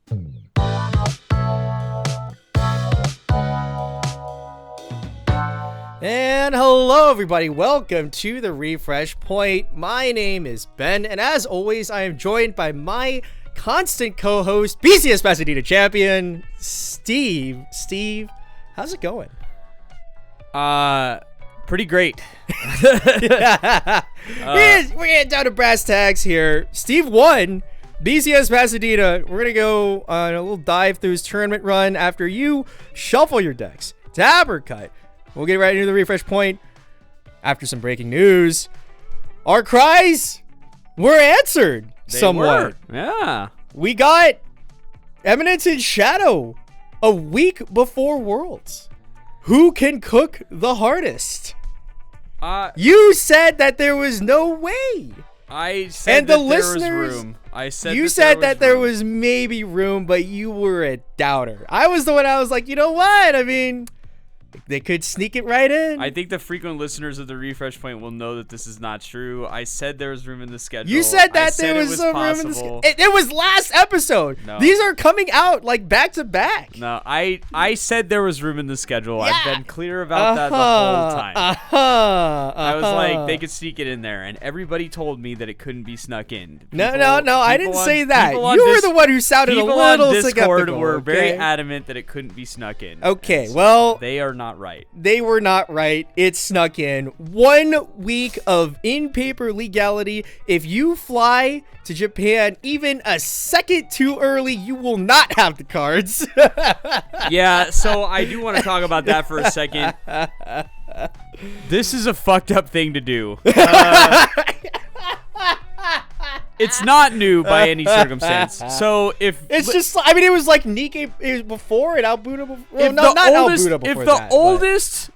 And hello everybody, welcome to the Refresh Point. My name is Ben, and as always, I am joined by my constant co-host, BCS Pasadena champion, Steve. Steve, how's it going? Pretty great. We're getting down to brass tacks here. Steve won BCS Pasadena. We're gonna go on a little dive through his tournament run after you shuffle your decks. Cut. We'll get right into the Refresh Point after some breaking news. Our cries were answered somewhat. Yeah. We got Eminence in Shadow a week before Worlds. Who can cook the hardest? You said that there was no way. I said and that the listeners, there was room. I said you said that there was maybe room, but you were a doubter. I was the one. I was like, you know what? I mean, they could sneak it right in. I think the frequent listeners of the Refresh Point will know that this is not true. I said there was room in the schedule. You said that there was some room in the schedule. It was last episode. No. These are coming out like back to back. No, I said there was room in the schedule. Yeah. I've been clear about that the whole time. I was like, they could sneak it in there, and everybody told me that it couldn't be snuck in. No, I didn't say that. You were the one who sounded a little skeptical. People on Discord skeptical, were very adamant that it couldn't be snuck in. Okay, so well, they are not right. They were not right. It snuck in. 1 week of in-paper legality. If you fly to Japan even a second too early, you will not have the cards. Yeah, so I do want to talk about that for a second. This is a fucked up thing to do. It's not new by any circumstance. So if it's just, I mean, it was like Nikkei before and Albuda before. Well, no, not Albuda before. If the oldest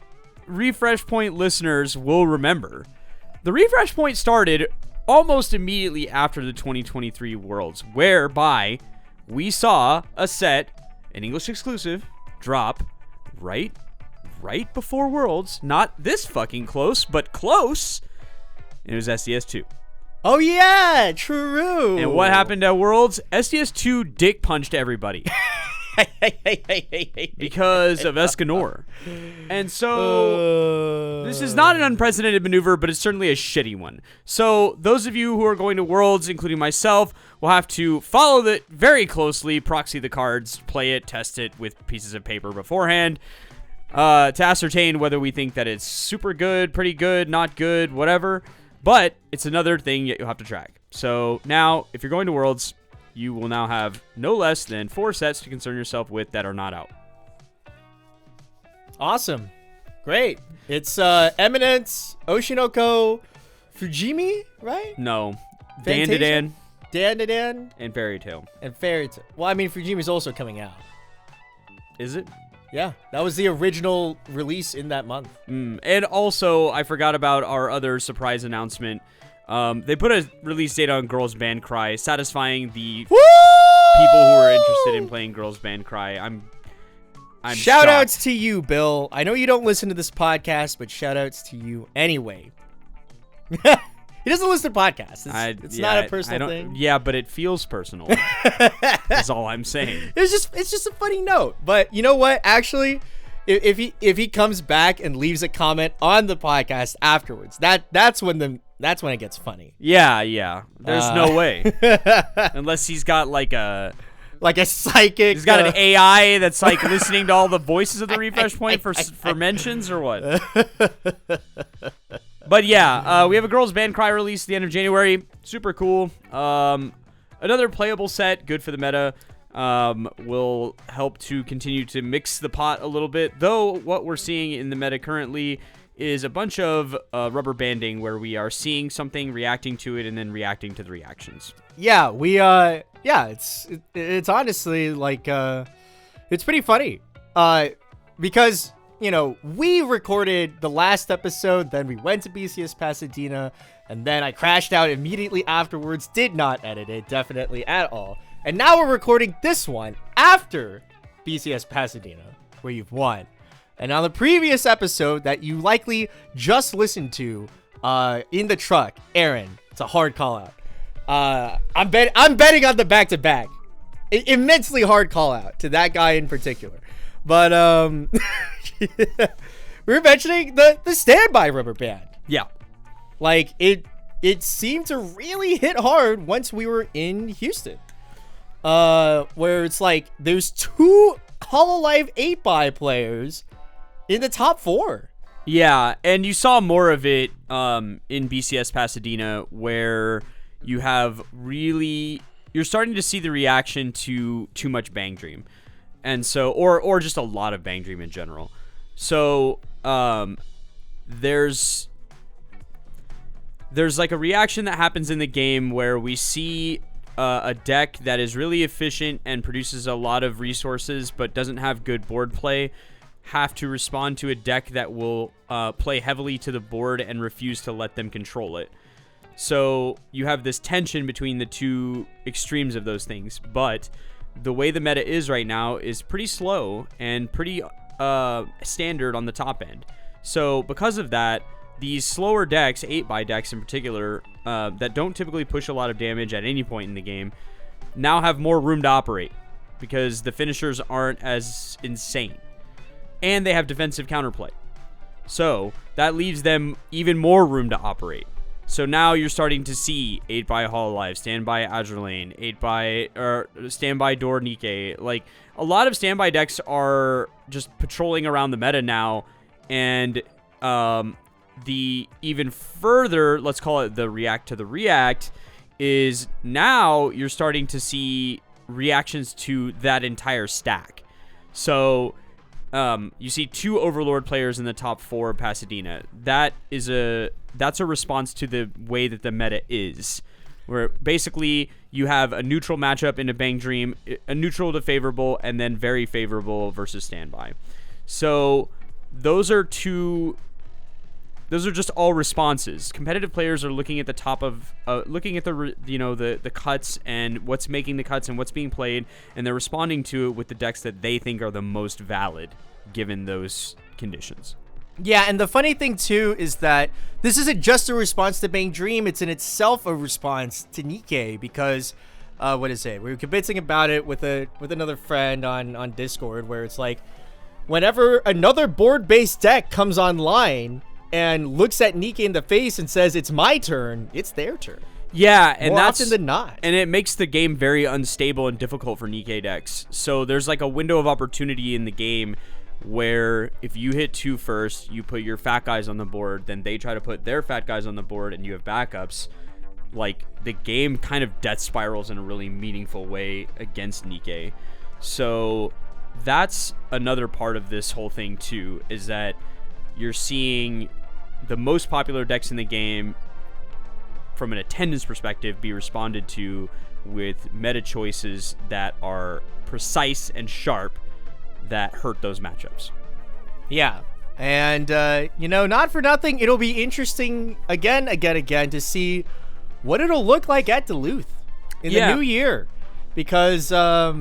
Refresh Point listeners will remember, the Refresh Point started almost immediately after the 2023 Worlds, whereby we saw a set, an English exclusive, drop right before Worlds. Not this fucking close, but close. And it was SDS2. Oh yeah, true. And what happened at Worlds? SDS2 dick punched everybody. Because of Escanor. And so this is not an unprecedented maneuver, but it's certainly a shitty one. So those of you who are going to Worlds, including myself, will have to follow it very closely, proxy the cards, play it, test it with pieces of paper beforehand, to ascertain whether we think that it's super good, pretty good, not good, whatever. But it's another thing that you'll have to track. So now, if you're going to Worlds, you will now have no less than 4 sets to concern yourself with that are not out. Awesome. Great. It's Eminence, Oshinoko, Fujimi, right? No. Fantasia? Dan, and Fairy Tale. Well, I mean, Fujimi's also coming out. Is it? Yeah, that was the original release in that month. And also, I forgot about our other surprise announcement. They put a release date on Girls Band Cry, satisfying the people who are interested in playing Girls Band Cry. I'm shout shocked. outs to you, Bill. I know you don't listen to this podcast, but shout outs to you anyway. He doesn't listen to podcasts. It's not a personal thing. Yeah, but it feels personal. That's all I'm saying. It's just a funny note. But you know what? Actually, if he comes back and leaves a comment on the podcast afterwards, that's when it gets funny. Yeah. There's no way. Unless he's got like a psychic. He's got an AI that's like listening to all the voices of the Refresh Point for mentions or what? But yeah, we have a Girls Band Cry release at the end of January. Super cool. Another playable set, good for the meta. Will help to continue to mix the pot a little bit. Though what we're seeing in the meta currently is a bunch of rubber banding where we are seeing something, reacting to it, and then reacting to the reactions. Yeah, it's honestly like it's pretty funny. Because you know, we recorded the last episode, then we went to BCS Pasadena, and then I crashed out immediately afterwards, did not edit it, definitely at all. And now we're recording this one after BCS Pasadena, where you've won. And on the previous episode that you likely just listened to in the truck, Aaron, it's a hard call out. I'm betting on the back-to-back. immensely hard call out to that guy in particular. But we were mentioning the standby rubber band. Yeah. Like, it seemed to really hit hard once we were in Houston. Where it's like, there's 2 Hololive 8x players in the top 4. Yeah, and you saw more of it in BCS Pasadena, where you have you're starting to see the reaction to too much Bang Dream. And so, or just a lot of Bang Dream in general. So, there's like a reaction that happens in the game where we see a deck that is really efficient and produces a lot of resources but doesn't have good board play have to respond to a deck that will play heavily to the board and refuse to let them control it. So you have this tension between the 2 extremes of those things, but the way the meta is right now is pretty slow and pretty standard on the top end. So because of that, these slower decks, 8x decks in particular, that don't typically push a lot of damage at any point in the game, now have more room to operate because the finishers aren't as insane. And they have defensive counterplay. So that leaves them even more room to operate. So now you're starting to see 8x Hololive, standby Azurlane, 8x or standby Door Nikke. Like, a lot of standby decks are just patrolling around the meta now, and the even further, let's call it the react to the react, is now you're starting to see reactions to that entire stack. So you see 2 Overlord players in the top 4 of Pasadena. That's a response to the way that the meta is, where basically you have a neutral matchup in a Bang Dream, a neutral to favorable, and then very favorable versus standby. So those are just all responses. Competitive players are looking at the top of, looking at the cuts and what's making the cuts and what's being played, and they're responding to it with the decks that they think are the most valid given those conditions. Yeah, and the funny thing too is that this isn't just a response to Bang Dream; it's in itself a response to Nikke, because what is it? We were convincing about it with another friend on Discord, where it's like, whenever another board-based deck comes online and looks at Nikke in the face and says, "It's my turn," it's their turn. Yeah, and more that's often than not. And it makes the game very unstable and difficult for Nikke decks. So there's like a window of opportunity in the game where if you hit 2 first, you put your fat guys on the board, then they try to put their fat guys on the board, and you have backups. Like, the game kind of death spirals in a really meaningful way against Nikke. So that's another part of this whole thing too, is that you're seeing the most popular decks in the game from an attendance perspective be responded to with meta choices that are precise and sharp that hurt those matchups. Yeah. And, not for nothing, it'll be interesting again to see what it'll look like at Duluth in the new year. Because, are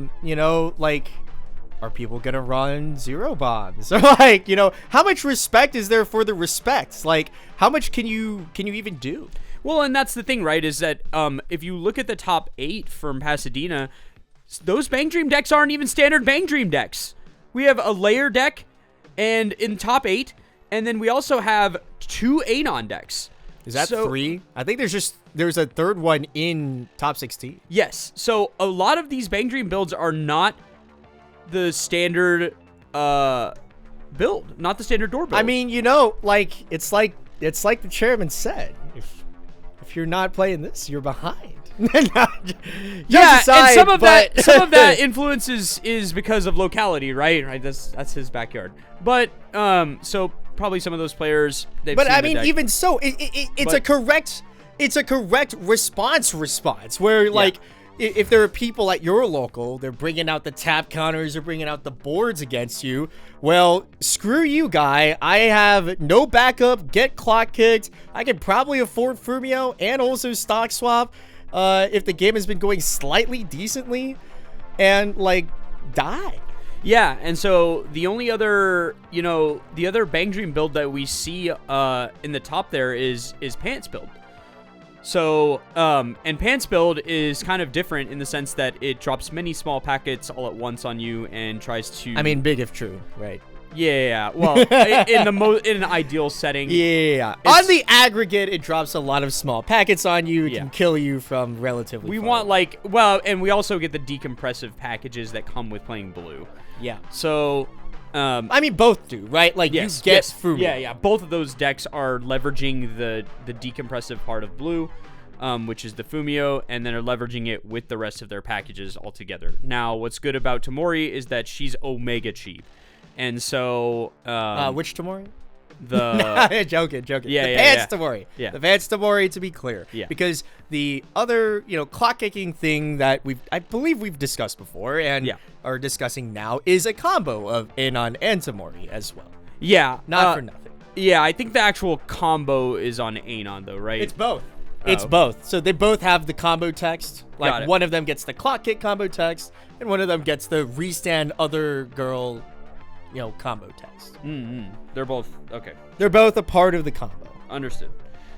people going to run zero bombs? Or how much respect is there for the respects? Like, how much can you even do? Well, and that's the thing, right, is that if you look at the top 8 from Pasadena, those Bang Dream decks aren't even standard Bang Dream decks. We have a layer deck and in top 8, and then we also have 2 Anon decks. Is that 3? I think there's a third one in top 16. Yes. So a lot of these Bang Dream builds are not the standard build, not the standard door build. I mean, it's like the chairman said, if you're not playing this, you're behind. Yeah, and some of that influence is because of locality, right? That's his backyard. But so probably some of those players. But I mean, even so, it's a correct response where if there are people at your local, they're bringing out the tap counters, they're bringing out the boards against you. Well, screw you, guy. I have no backup, get clock kicked. I can probably afford Bromyos and also stock swap if the game has been going slightly decently, and die. Yeah, and so the only other, the other Bang Dream build that we see in the top there is Pants build. So, and Pants build is kind of different in the sense that it drops many small packets all at once on you and tries to... I mean, big if true, right? Yeah. Well, in an ideal setting. Yeah. On the aggregate, it drops a lot of small packets on you. It can kill you from relatively We far want, away. like... Well, and we also get the decompressive packages that come with playing blue. Yeah. So... I mean, both do, right? Like, you get Fumi. Yeah. Both of those decks are leveraging the decompressive part of blue, which is the Fumio, and then are leveraging it with the rest of their packages altogether. Now, what's good about Tamori is that she's Omega cheap. And so... which Tamori? The... joking. Yeah, the yeah, Pants yeah. Tamori. Yeah. The Pants Tamori, to be clear. Yeah. Because the other, clock kicking thing that I believe we've discussed before and are discussing now is a combo of Anon and Tamori as well. Yeah. Not for nothing. Yeah, I think the actual combo is on Anon, though, right? It's both. It's both. So they both have the combo text. Like, one of them gets the clock kick combo text, and one of them gets the restand other girl, combo text. Mm-hmm. They're both... Okay. They're both a part of the combo. Understood.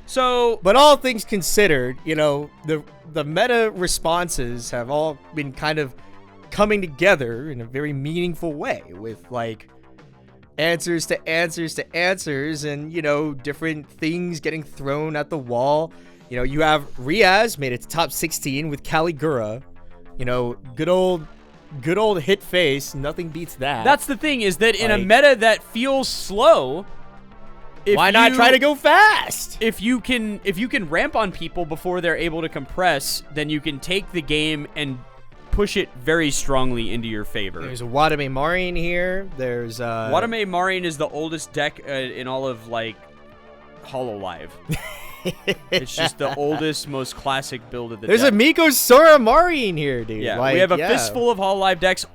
So... But all things considered, the meta responses have all been kind of coming together in a very meaningful way with, like, answers to answers to answers and, different things getting thrown at the wall. You have Riaz made it to top 16 with Caligura. Good old hit face. Nothing beats that. That's the thing, is that in a meta that feels slow... Why not try to go fast? If you can ramp on people before they're able to compress, then you can take the game and push it very strongly into your favor. There's a Wadame Marian here. There's Wadame Marian is the oldest deck in all of Hololive. It's just the oldest, most classic build of the There's deck. a Miko Sora Marian here, dude. Yeah, we have a fistful of Hololive decks,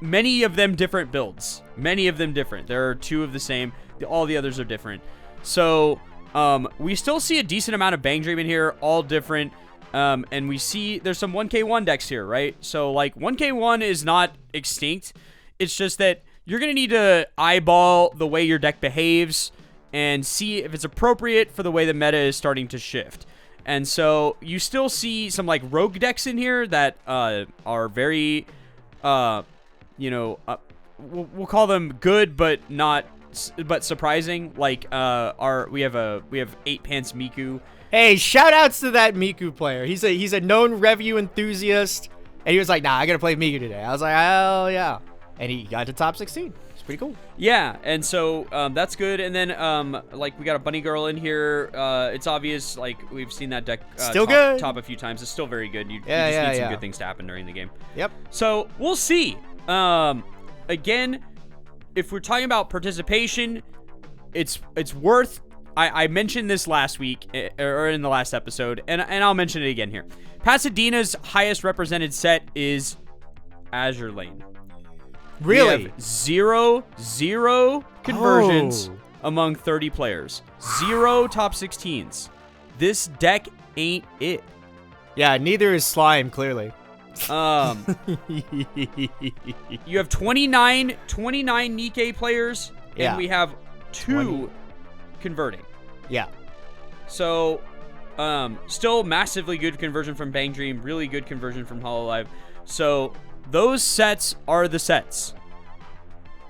many of them different builds. Many of them different. There are two of the same. All the others are different. So, we still see a decent amount of Bang Dream in here, all different. And we see there's some 1K1 decks here, right? So, 1K1 is not extinct. It's just that you're going to need to eyeball the way your deck behaves and see if it's appropriate for the way the meta is starting to shift. And so, you still see some, rogue decks in here that are very, we'll call them good, but surprising. We have 8 Pants Miku. Hey, shout outs to that Miku player. He's a known review enthusiast, and he was like, nah, I gotta play Miku today. I was like, oh yeah. And he got to top 16. It's pretty cool. Yeah, and so that's good. And then we got a Bunny Girl in here. It's obvious, we've seen that deck still good. Top a few times. It's still very good. You just need some good things to happen during the game. Yep. So we'll see. Again, if we're talking about participation, it's worth... I mentioned this last week, or in the last episode, and I'll mention it again here. Pasadena's highest represented set is Azure Lane. Really? We have zero conversions among 30 players. 0 top 16s. This deck ain't it. Yeah, neither is Slime, clearly. You have 29 Nikkei players, and we have 2 converting. Yeah. So, still massively good conversion from Bang Dream, really good conversion from Hololive. So, those sets are the sets.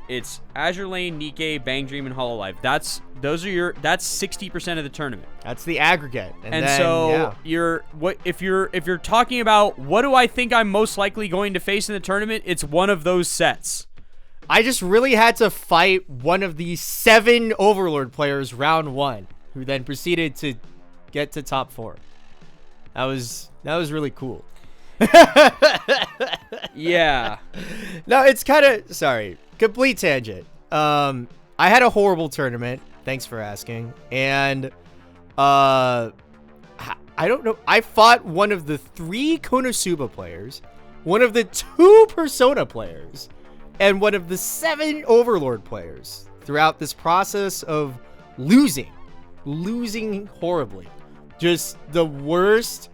It's Azure Lane, Nikkei, Bang Dream, and Hololive. That's 60% of the tournament. That's the aggregate. And then, so if you're talking about what do I think I'm most likely going to face in the tournament, it's one of those sets. I just really had to fight one of the 7 Overlord players round 1, who then proceeded to get to top 4. That was really cool. Yeah. No, it's kind of... Sorry. Complete tangent. I had a horrible tournament. Thanks for asking. And, I don't know. I fought one of the 3 Konosuba players, one of the 2 Persona players, and one of the 7 Overlord players throughout this process of losing horribly. Just the worst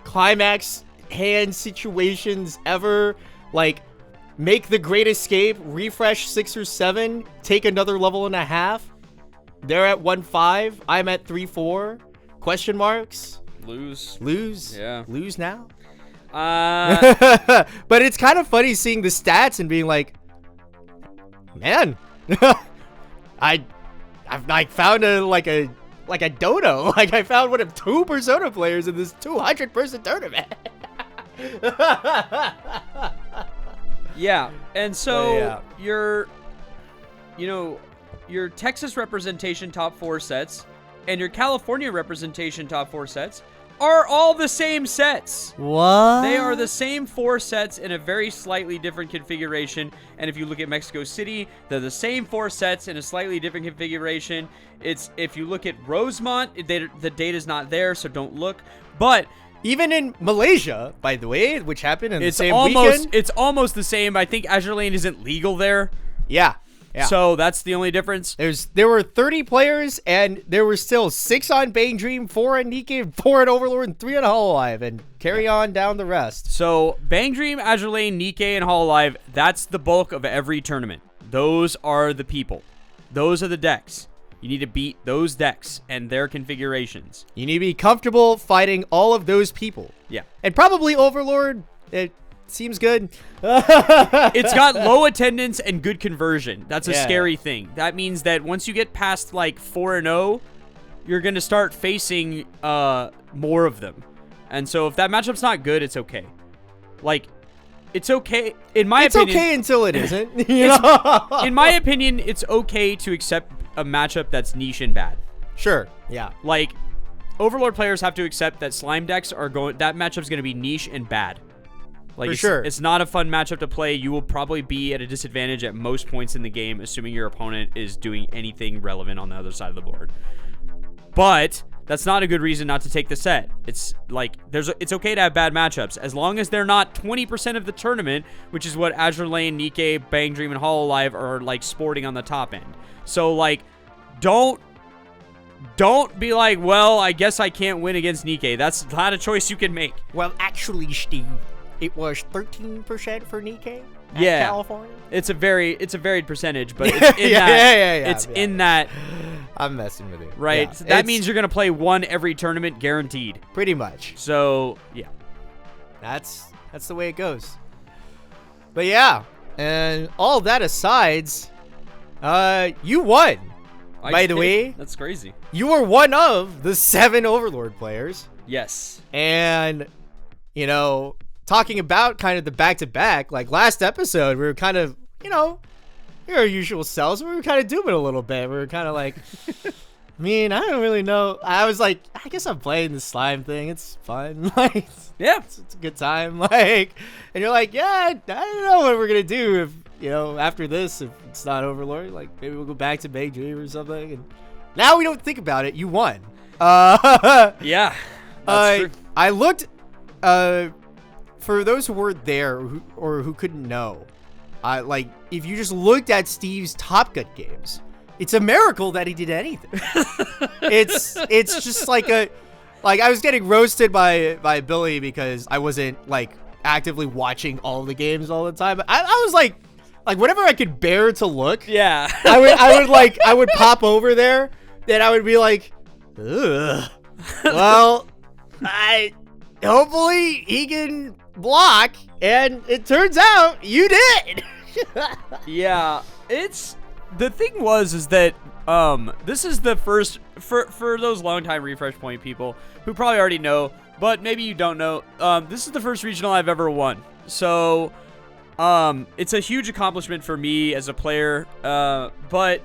climax hand situations ever. Make the great escape, refresh 6 or 7, take another level and a half. They're at 1-5. I'm at 3-4. Question marks. Lose. Yeah. Lose now. Uh, But it's kind of funny seeing the stats and being like, man, I've like found a dodo. Like I found one of 2 Persona players in this 200-person tournament. yeah, and so Yeah. your Texas representation top 4 sets and your California representation top 4 sets are all the same sets. What? They are the same 4 sets in a very slightly different configuration. And if you look at Mexico City, they're the same 4 sets in a slightly different configuration. If you look at Rosemont, the data's not there, so don't look. But even in Malaysia, by the way, which happened in the same weekend, weekend. it's almost the same. I think Azure Lane isn't legal there. Yeah. So that's the only difference. There were 30 players, and there were still 6 on Bang Dream, 4 on Nikkei, 4 on Overlord, and 3 on Hololive, and carry on down the rest. So Bang Dream, Azure Lane, Nikkei, and Hololive, that's the bulk of every tournament. Those are the people. Those are the decks. You need to beat those decks and their configurations. You need to be comfortable fighting all of those people. Yeah. And probably Overlord. It seems good. It's got low attendance and good conversion. That's a scary thing. That means that once you get past like 4-0, you're going to start facing more of them. And so if that matchup's not good, it's okay. Like, it's okay. In my opinion, it's okay until it isn't. You know? In my opinion, it's okay to accept a matchup that's niche and bad. Sure. Yeah. Like, Overlord players have to accept that slime decks that matchup's going to be niche and bad. Like, For sure. It's not a fun matchup to play. You will probably be at a disadvantage at most points in the game, assuming your opponent is doing anything relevant on the other side of the board. But that's not a good reason not to take the set. It's like it's okay to have bad matchups as long as they're not 20% of the tournament, which is what Azure Lane, Nikkei, Bang Dream, and Hololive are like sporting on the top end. So like, don't be like, well, I guess I can't win against Nikkei. That's not a choice you can make. Well, actually, Steve, it was 13% for Nikkei. Yeah, California. It's a varied percentage, but it's in it's in that. I'm messing with you. Right. Yeah, so that means you're gonna play one every tournament, guaranteed. Pretty much. So yeah, that's the way it goes. But yeah, and all that aside, you won. By the way, that's crazy. You were one of the 7 Overlord players. Yes. And talking about kind of the back-to-back, like last episode, we were kind of, our usual selves. We were kind of doing a little bit. We were kind of like, I don't really know. I was like, I guess I'm playing the slime thing. It's fun. Like, yeah, it's a good time. Like, and you're like, yeah, I don't know what we're gonna do if after this, if it's not Overlord. Like, maybe we'll go back to Bang Dream or something. And now we don't think about it. You won. Yeah. That's true. I looked. For those who weren't there or who couldn't know, like if you just looked at Steve's Top Gun games, it's a miracle that he did anything. it's just like I was getting roasted by Billy because I wasn't like actively watching all the games all the time. I was like whenever I could bear to look, yeah, I would pop over there, then I would be like, ugh. Well, hopefully he can block, and it turns out you did. Yeah, the thing is that this is the first for those longtime Refresh Point people who probably already know, but maybe you don't know. This is the first regional I've ever won, so it's a huge accomplishment for me as a player. But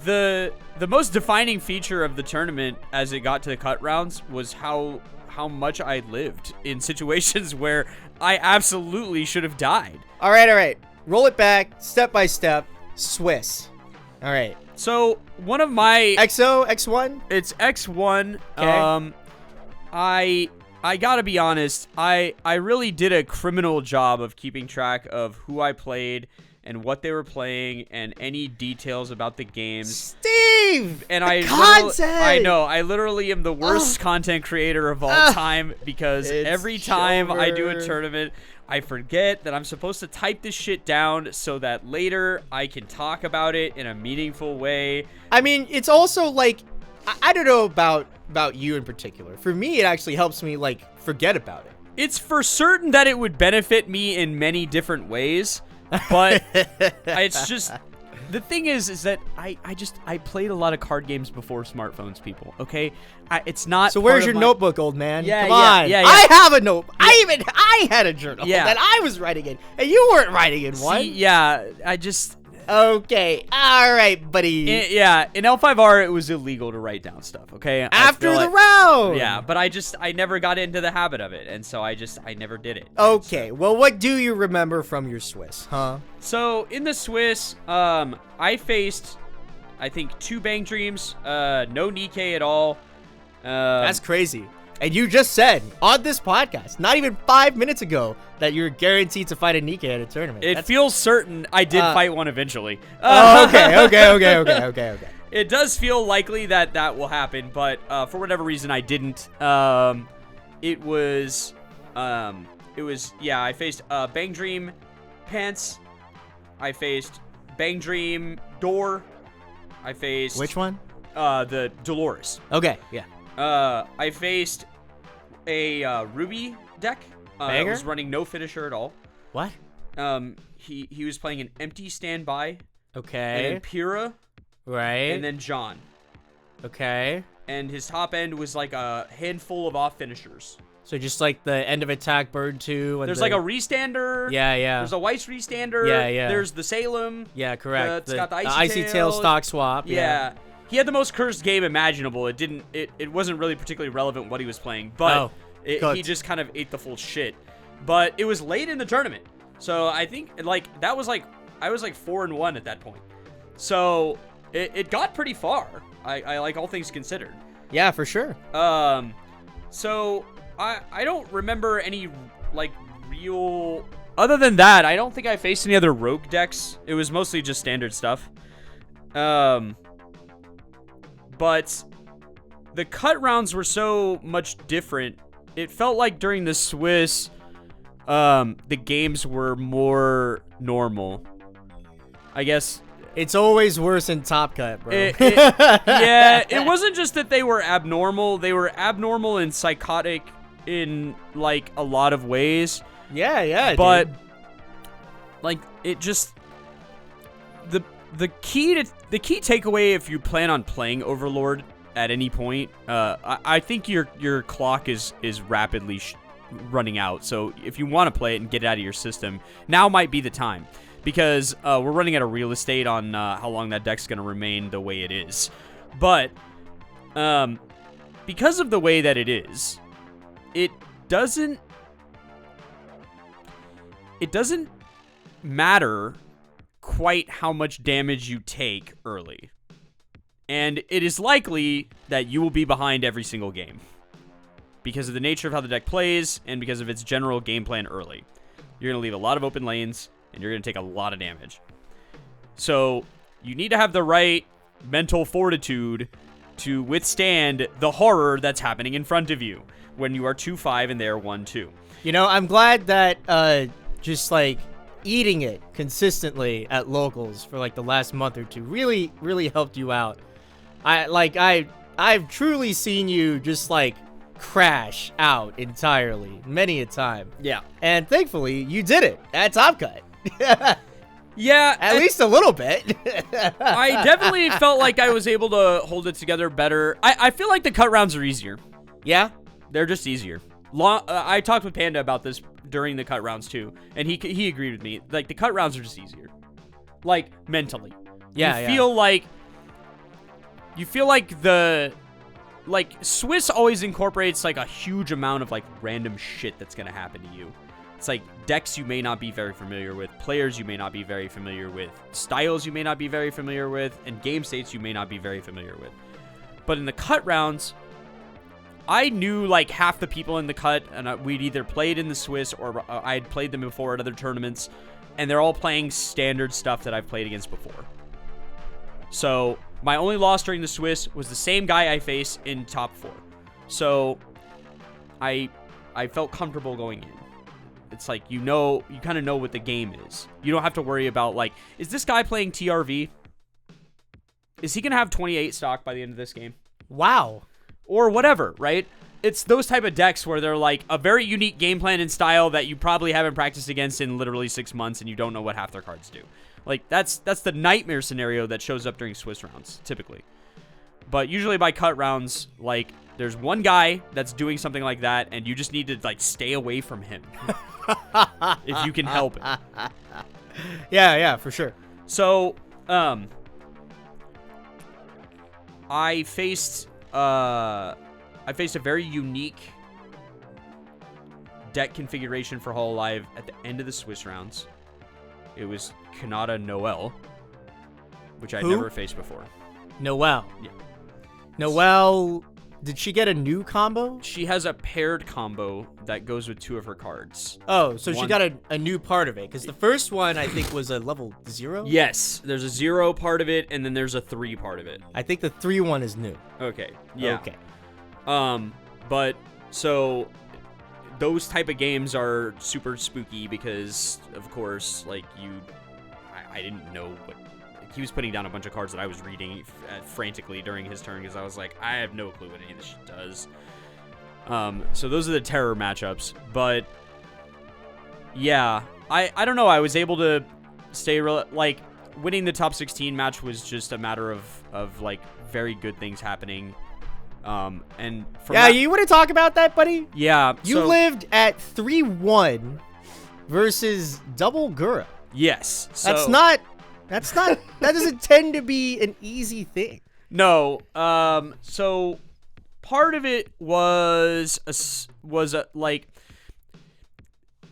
the most defining feature of the tournament as it got to the cut rounds was how much I lived in situations where I absolutely should have died. All right. Roll it back, step by step. Swiss. All right. So one of my X1? It's X1. Okay. I gotta be honest. I really did a criminal job of keeping track of who I played and what they were playing and any details about the games. Steve! And content! I know. I literally am the worst content creator of all time because every time I do a tournament, I forget that I'm supposed to type this shit down so that later I can talk about it in a meaningful way. I mean, it's also like I don't know about you in particular. For me, it actually helps me like forget about it. It's for certain that it would benefit me in many different ways, but it's just the thing is that I played a lot of card games before smartphones, people. Okay, it's not. So where's your notebook, old man? Yeah, Come on. yeah. I have a notebook. I had a journal that I was writing in, and you weren't writing in one. Yeah, Okay, all right, buddy. In L5R, it was illegal to write down stuff, okay? After the round! Yeah, but I never got into the habit of it, and so I never did it. Okay, well, what do you remember from your Swiss, huh? So, in the Swiss, I faced, I think, 2 Bang Dreams, no Nikkei at all. That's crazy. And you just said on this podcast, not even 5 minutes ago, that you're guaranteed to fight a Nikkei at a tournament. It feels certain I did fight one eventually. Okay. It does feel likely that will happen, but for whatever reason I didn't. It was I faced Bang Dream Pants. I faced Bang Dream Door. I faced which one? The Dolores. Okay, yeah. I faced a Ruby deck. That was running no finisher at all. What? He was playing an empty standby. Okay. And then Pyrrha. Right. And then Jon. Okay. And his top end was like a handful of off finishers. So just like the end of attack bird 2. And there's like a restander. Yeah. There's a Weiss restander. Yeah. There's the Salem. Yeah, correct. It's got the icy tail stock swap. Yeah. He had the most cursed game imaginable. It wasn't really particularly relevant what he was playing, but he just kind of ate the full shit. But it was late in the tournament, so I think I was like 4-1 at that point. So it got pretty far. I like all things considered. Yeah, for sure. So I don't remember any like real. Other than that, I don't think I faced any other rogue decks. It was mostly just standard stuff. But the cut rounds were so much different. It felt like during the Swiss, the games were more normal. I guess it's always worse in Top Cut, bro. Yeah, it wasn't just that they were abnormal. They were abnormal and psychotic in like a lot of ways. Yeah. But like it just the key takeaway if you plan on playing Overlord at any point, I think your clock is rapidly running out. So if you want to play it and get it out of your system, now might be the time, because we're running out of real estate on how long that deck's going to remain the way it is. But because of the way that it is, it doesn't matter quite how much damage you take early. And it is likely that you will be behind every single game because of the nature of how the deck plays and because of its general game plan early. You're going to leave a lot of open lanes and you're going to take a lot of damage. So you need to have the right mental fortitude to withstand the horror that's happening in front of you when you are 2-5 and they are 1-2. You know, I'm glad that just like eating it consistently at locals for like the last month or two really helped you out. I've truly seen you just like crash out entirely many a time. Yeah. And thankfully you did it at Top Cut. Yeah, at least a little bit. I definitely felt like I was able to hold it together better. I feel like the cut rounds are easier. Yeah? They're just easier. I talked with Panda about this during the cut rounds too, and he agreed with me. Like, the cut rounds are just easier. Like, mentally. Yeah, you feel like the Swiss always incorporates like a huge amount of like random shit that's gonna happen to you. It's like decks you may not be very familiar with, players you may not be very familiar with, styles you may not be very familiar with, and game states you may not be very familiar with. But in the cut rounds, I knew like half the people in the cut, and we'd either played in the Swiss or I had played them before at other tournaments, and they're all playing standard stuff that I've played against before. So my only loss during the Swiss was the same guy I faced in top 4. So I felt comfortable going in. It's like, you kind of know what the game is. You don't have to worry about like, is this guy playing TRV? Is he going to have 28 stock by the end of this game? Wow. or whatever, right? It's those type of decks where they're like a very unique game plan and style that you probably haven't practiced against in literally 6 months, and you don't know what half their cards do. Like, that's the nightmare scenario that shows up during Swiss rounds, typically. But usually by cut rounds, like, there's one guy that's doing something like that, and you just need to, like, stay away from him. If you can help it. Yeah, for sure. So, I faced a very unique deck configuration for Hololive at the end of the Swiss rounds. It was Kanata Noelle, which I'd never faced before. Noelle. Yeah. Noelle, did she get a new combo? She has a paired combo that goes with 2 of her cards. Oh, so she got a new part of it. Because the first one, I think, was a level 0? Yes, there's a 0 part of it, and then there's a 3 part of it. I think the 3 one is new. Okay, yeah. Okay. But, so, those type of games are super spooky because, of course, like, I didn't know what... He was putting down a bunch of cards that I was reading frantically during his turn because I was like, I have no clue what any of this shit does. So those are the terror matchups. But yeah, I don't know. I was able to stay like winning the top 16 match was just a matter of like very good things happening. And from you want to talk about that, buddy? Yeah, you lived at 3-1 versus double Gura. Yes, that doesn't tend to be an easy thing. No. So part of it was like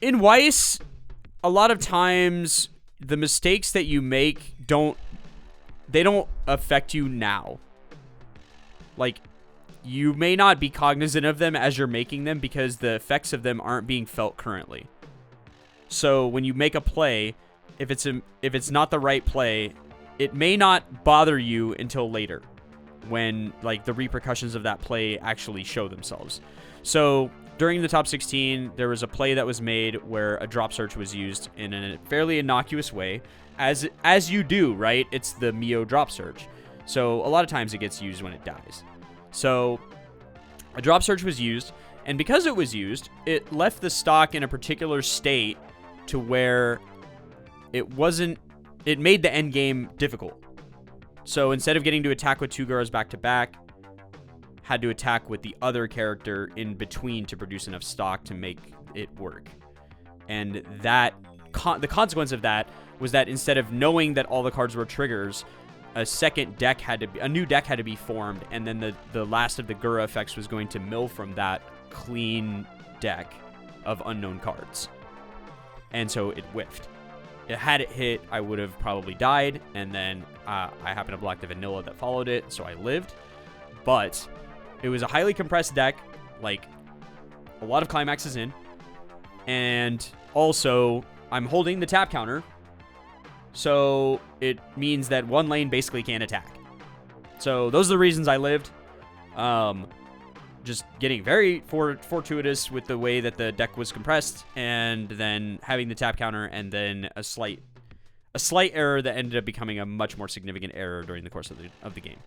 in Weiss, a lot of times the mistakes that you make don't affect you now. Like, you may not be cognizant of them as you're making them because the effects of them aren't being felt currently. So when you make a play, if it's not the right play, it may not bother you until later when like the repercussions of that play actually show themselves. So during the top 16, there was a play that was made where a drop search was used in a fairly innocuous way, as you do, right? It's the Mio drop search. So a lot of times it gets used when it dies. So a drop search was used, and because it was used, it left the stock in a particular state to where it made the end game difficult. So instead of getting to attack with 2 Guras back to back, had to attack with the other character in between to produce enough stock to make it work. And that the consequence of that was that instead of knowing that all the cards were triggers, a new deck had to be formed, and then the last of the Gura effects was going to mill from that clean deck of unknown cards. And so it whiffed. Had it hit, I would have probably died, and then I happened to block the vanilla that followed it, so I lived. But it was a highly compressed deck, like a lot of climaxes in, and also I'm holding the tap counter, so it means that one lane basically can't attack. So those are the reasons I lived. Just getting very fortuitous with the way that the deck was compressed, and then having the tap counter, and then a slight error that ended up becoming a much more significant error during the course of the game,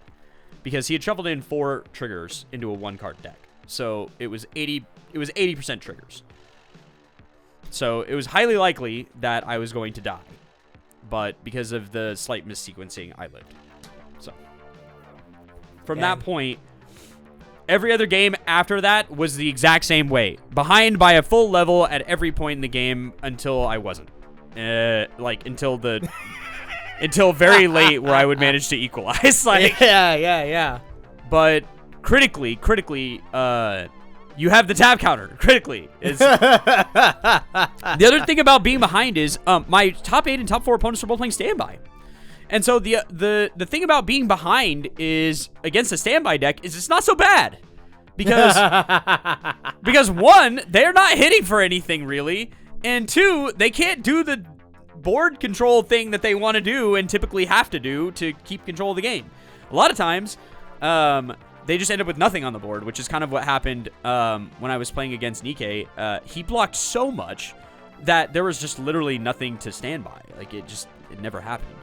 because he had shuffled in 4 triggers into a 1-card deck. So it was 80% triggers. So it was highly likely that I was going to die, but because of the slight missequencing, I lived. So from that point, every other game after that was the exact same way. Behind by a full level at every point in the game until I wasn't. Until very late where I would manage to equalize. Yeah. But critically, you have the tap counter. Critically. The other thing about being behind is my top 8 and top 4 opponents are both playing standby. And so the thing about being behind is against a standby deck is it's not so bad, because one, they're not hitting for anything really, and 2, they can't do the board control thing that they want to do and typically have to do to keep control of the game. A lot of times, they just end up with nothing on the board, which is kind of what happened when I was playing against Nikkei. He blocked so much that there was just literally nothing to stand by. Like it never happened.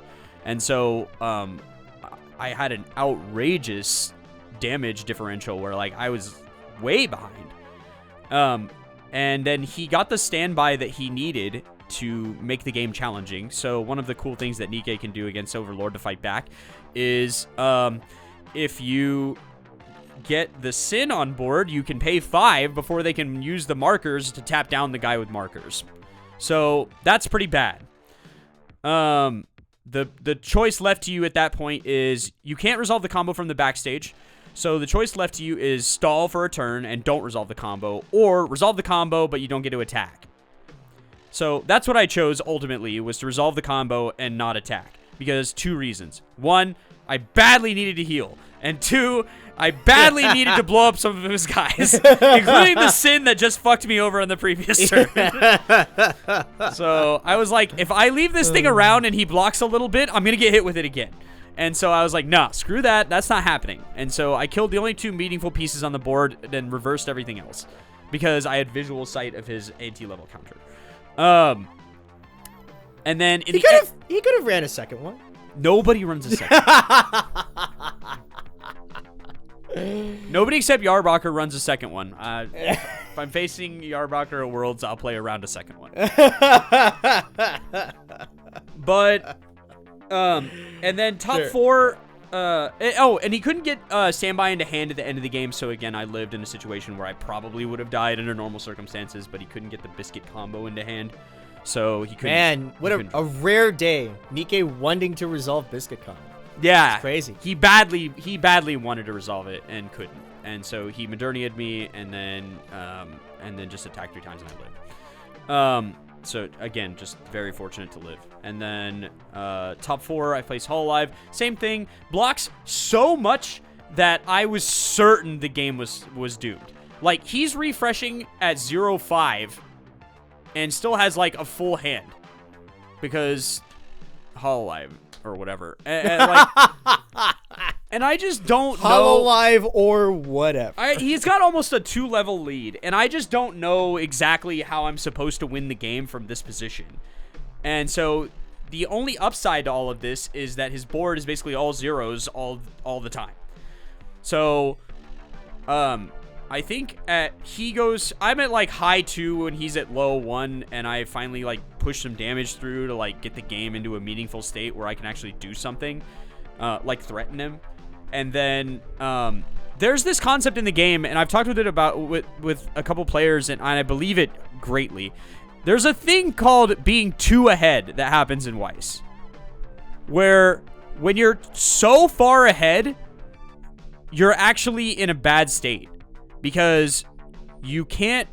And so I had an outrageous damage differential where like I was way behind. And then he got the standby that he needed to make the game challenging. So one of the cool things that Nikke can do against Overlord to fight back is if you get the Sin on board, you can pay 5 before they can use the markers to tap down the guy with markers. So that's pretty bad. The choice left to you at that point is you can't resolve the combo from the backstage. So the choice left to you is stall for a turn and don't resolve the combo, or resolve the combo but you don't get to attack. So that's what I chose ultimately, was to resolve the combo and not attack. Because 2 reasons. 1, I badly needed to heal. And 2, I badly needed to blow up some of his guys, including the Sin that just fucked me over on the previous turn. So I was like, if I leave this thing around and he blocks a little bit, I'm going to get hit with it again. And so I was like, nah, screw that. That's not happening. And so I killed the only 2 meaningful pieces on the board and then reversed everything else because I had visual sight of his AT-level counter. And then he could have ran a second one. Nobody runs a second. Nobody except Yarbacher runs a second one. If I'm facing Yarbacher at Worlds, I'll play around a second one. But and then top 4. And he couldn't get standby into hand at the end of the game. So again, I lived in a situation where I probably would have died under normal circumstances, but he couldn't get the biscuit combo into hand. So he couldn't. Man, what a rare day. Nikke wanting to resolve biscuit combo. Yeah, it's crazy. He badly wanted to resolve it and couldn't, and so he Modernia'd me, and then just attacked 3 times and I lived. So again, just very fortunate to live. And then top 4, I placed Hololive. Same thing, blocks so much that I was certain the game was doomed. Like he's refreshing at 0-5, and still has like a full hand because Hololive. Or whatever, and I just don't know. Hololive or whatever. He's got almost a 2-level lead, and I just don't know exactly how I'm supposed to win the game from this position. And so the only upside to all of this is that his board is basically all zeros all the time. So, I think I'm at like high 2 and he's at low 1, and I finally like push some damage through to like get the game into a meaningful state where I can actually do something, like threaten him. And then there's this concept in the game, and I've talked with a couple players, and I believe it greatly. There's a thing called being 2 ahead that happens in Weiss, where when you're so far ahead, you're actually in a bad state. Because you can't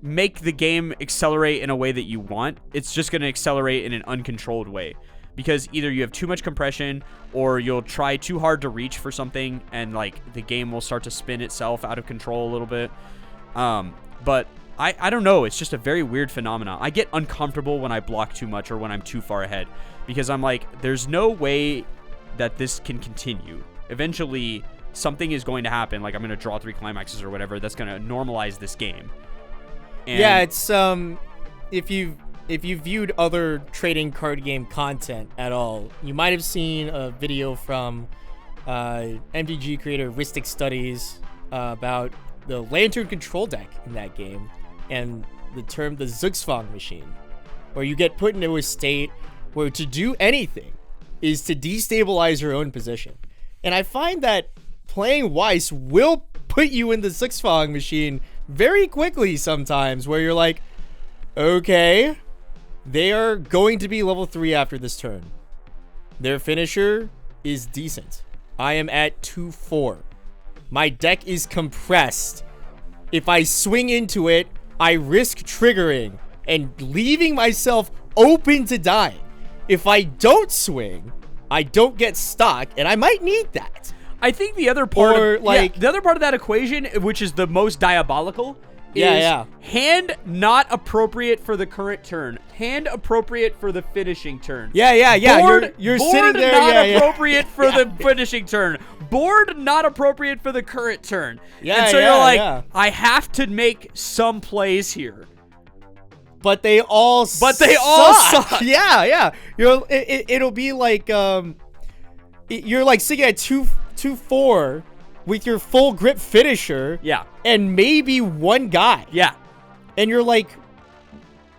make the game accelerate in a way that you want. It's just going to accelerate in an uncontrolled way. Because either you have too much compression, or you'll try too hard to reach for something, and like the game will start to spin itself out of control a little bit. But I don't know. It's just a very weird phenomenon. I get uncomfortable when I block too much or when I'm too far ahead. Because I'm like, there's no way that this can continue. Eventually something is going to happen, like I'm going to draw 3 climaxes or whatever, that's going to normalize this game. And yeah, it's if you've viewed other trading card game content at all, you might have seen a video from MTG creator Ristic Studies about the Lantern control deck in that game, and the term the Zugzwang machine, where you get put into a state where to do anything is to destabilize your own position. And I find that playing Weiss will put you in the Zugzwang machine very quickly sometimes, where you're like, okay, they are going to be level 3 after this turn. Their finisher is decent. I am at 2-4. My deck is compressed. If I swing into it, I risk triggering and leaving myself open to dying. If I don't swing, I don't get stuck, and I might need that. I think the other part the other part of that equation, which is the most diabolical, is hand not appropriate for the current turn. Hand appropriate for the finishing turn. Yeah. Board, you're board sitting there. Not appropriate for the finishing turn. Board not appropriate for the current turn. And so you're like, I have to make some plays here. But they all suck. Yeah. It'll be like you're like sitting at to 4 with your full grip finisher. Yeah. And maybe one guy. Yeah. And you're like,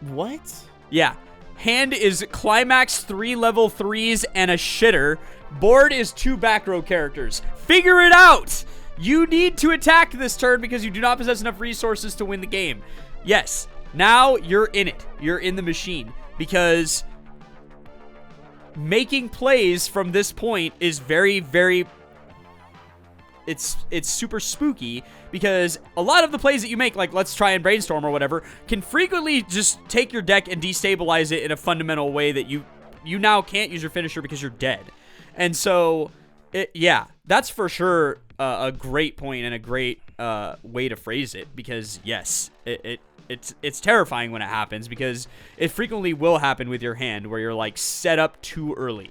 what? Yeah. Hand is climax 3 level 3s and a shitter. Board is 2 back row characters. Figure it out! You need to attack this turn because you do not possess enough resources to win the game. Yes. Now you're in it. You're in the machine. Because making plays from this point is very, very... It's super spooky because a lot of the plays that you make, like let's try and brainstorm or whatever, can frequently just take your deck and destabilize it in a fundamental way that you now can't use your finisher because you're dead. And so, yeah, that's for sure a great point and a great way to phrase it because, yes, it's terrifying when it happens because it frequently will happen with your hand where you're like set up too early.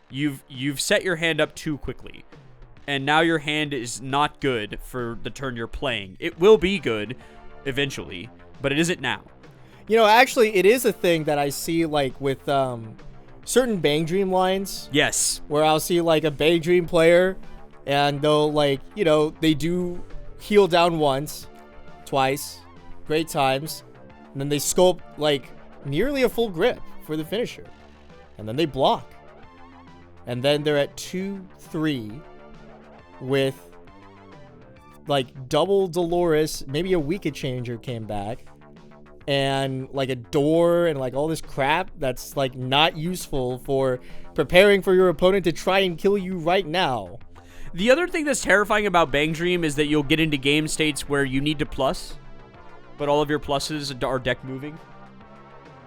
You've set your hand up too quickly. And now your hand is not good for the turn you're playing. It will be good eventually, but it isn't now. You know, actually, it is a thing that I see, like, with certain Bang Dream lines. Yes. Where I'll see, like, a Bang Dream player, and they'll, like, you know, they do heal down once, twice, great times, and then they sculpt, like, nearly a full grip for the finisher. And then they block. And then they're at 2-3. With like double Dolores, maybe a Weekend Changer came back, and like a door and like all this crap that's like not useful for preparing for your opponent to try and kill you right now. The other thing that's terrifying about Bang Dream is that you'll get into game states where you need to plus, but all of your pluses are deck moving,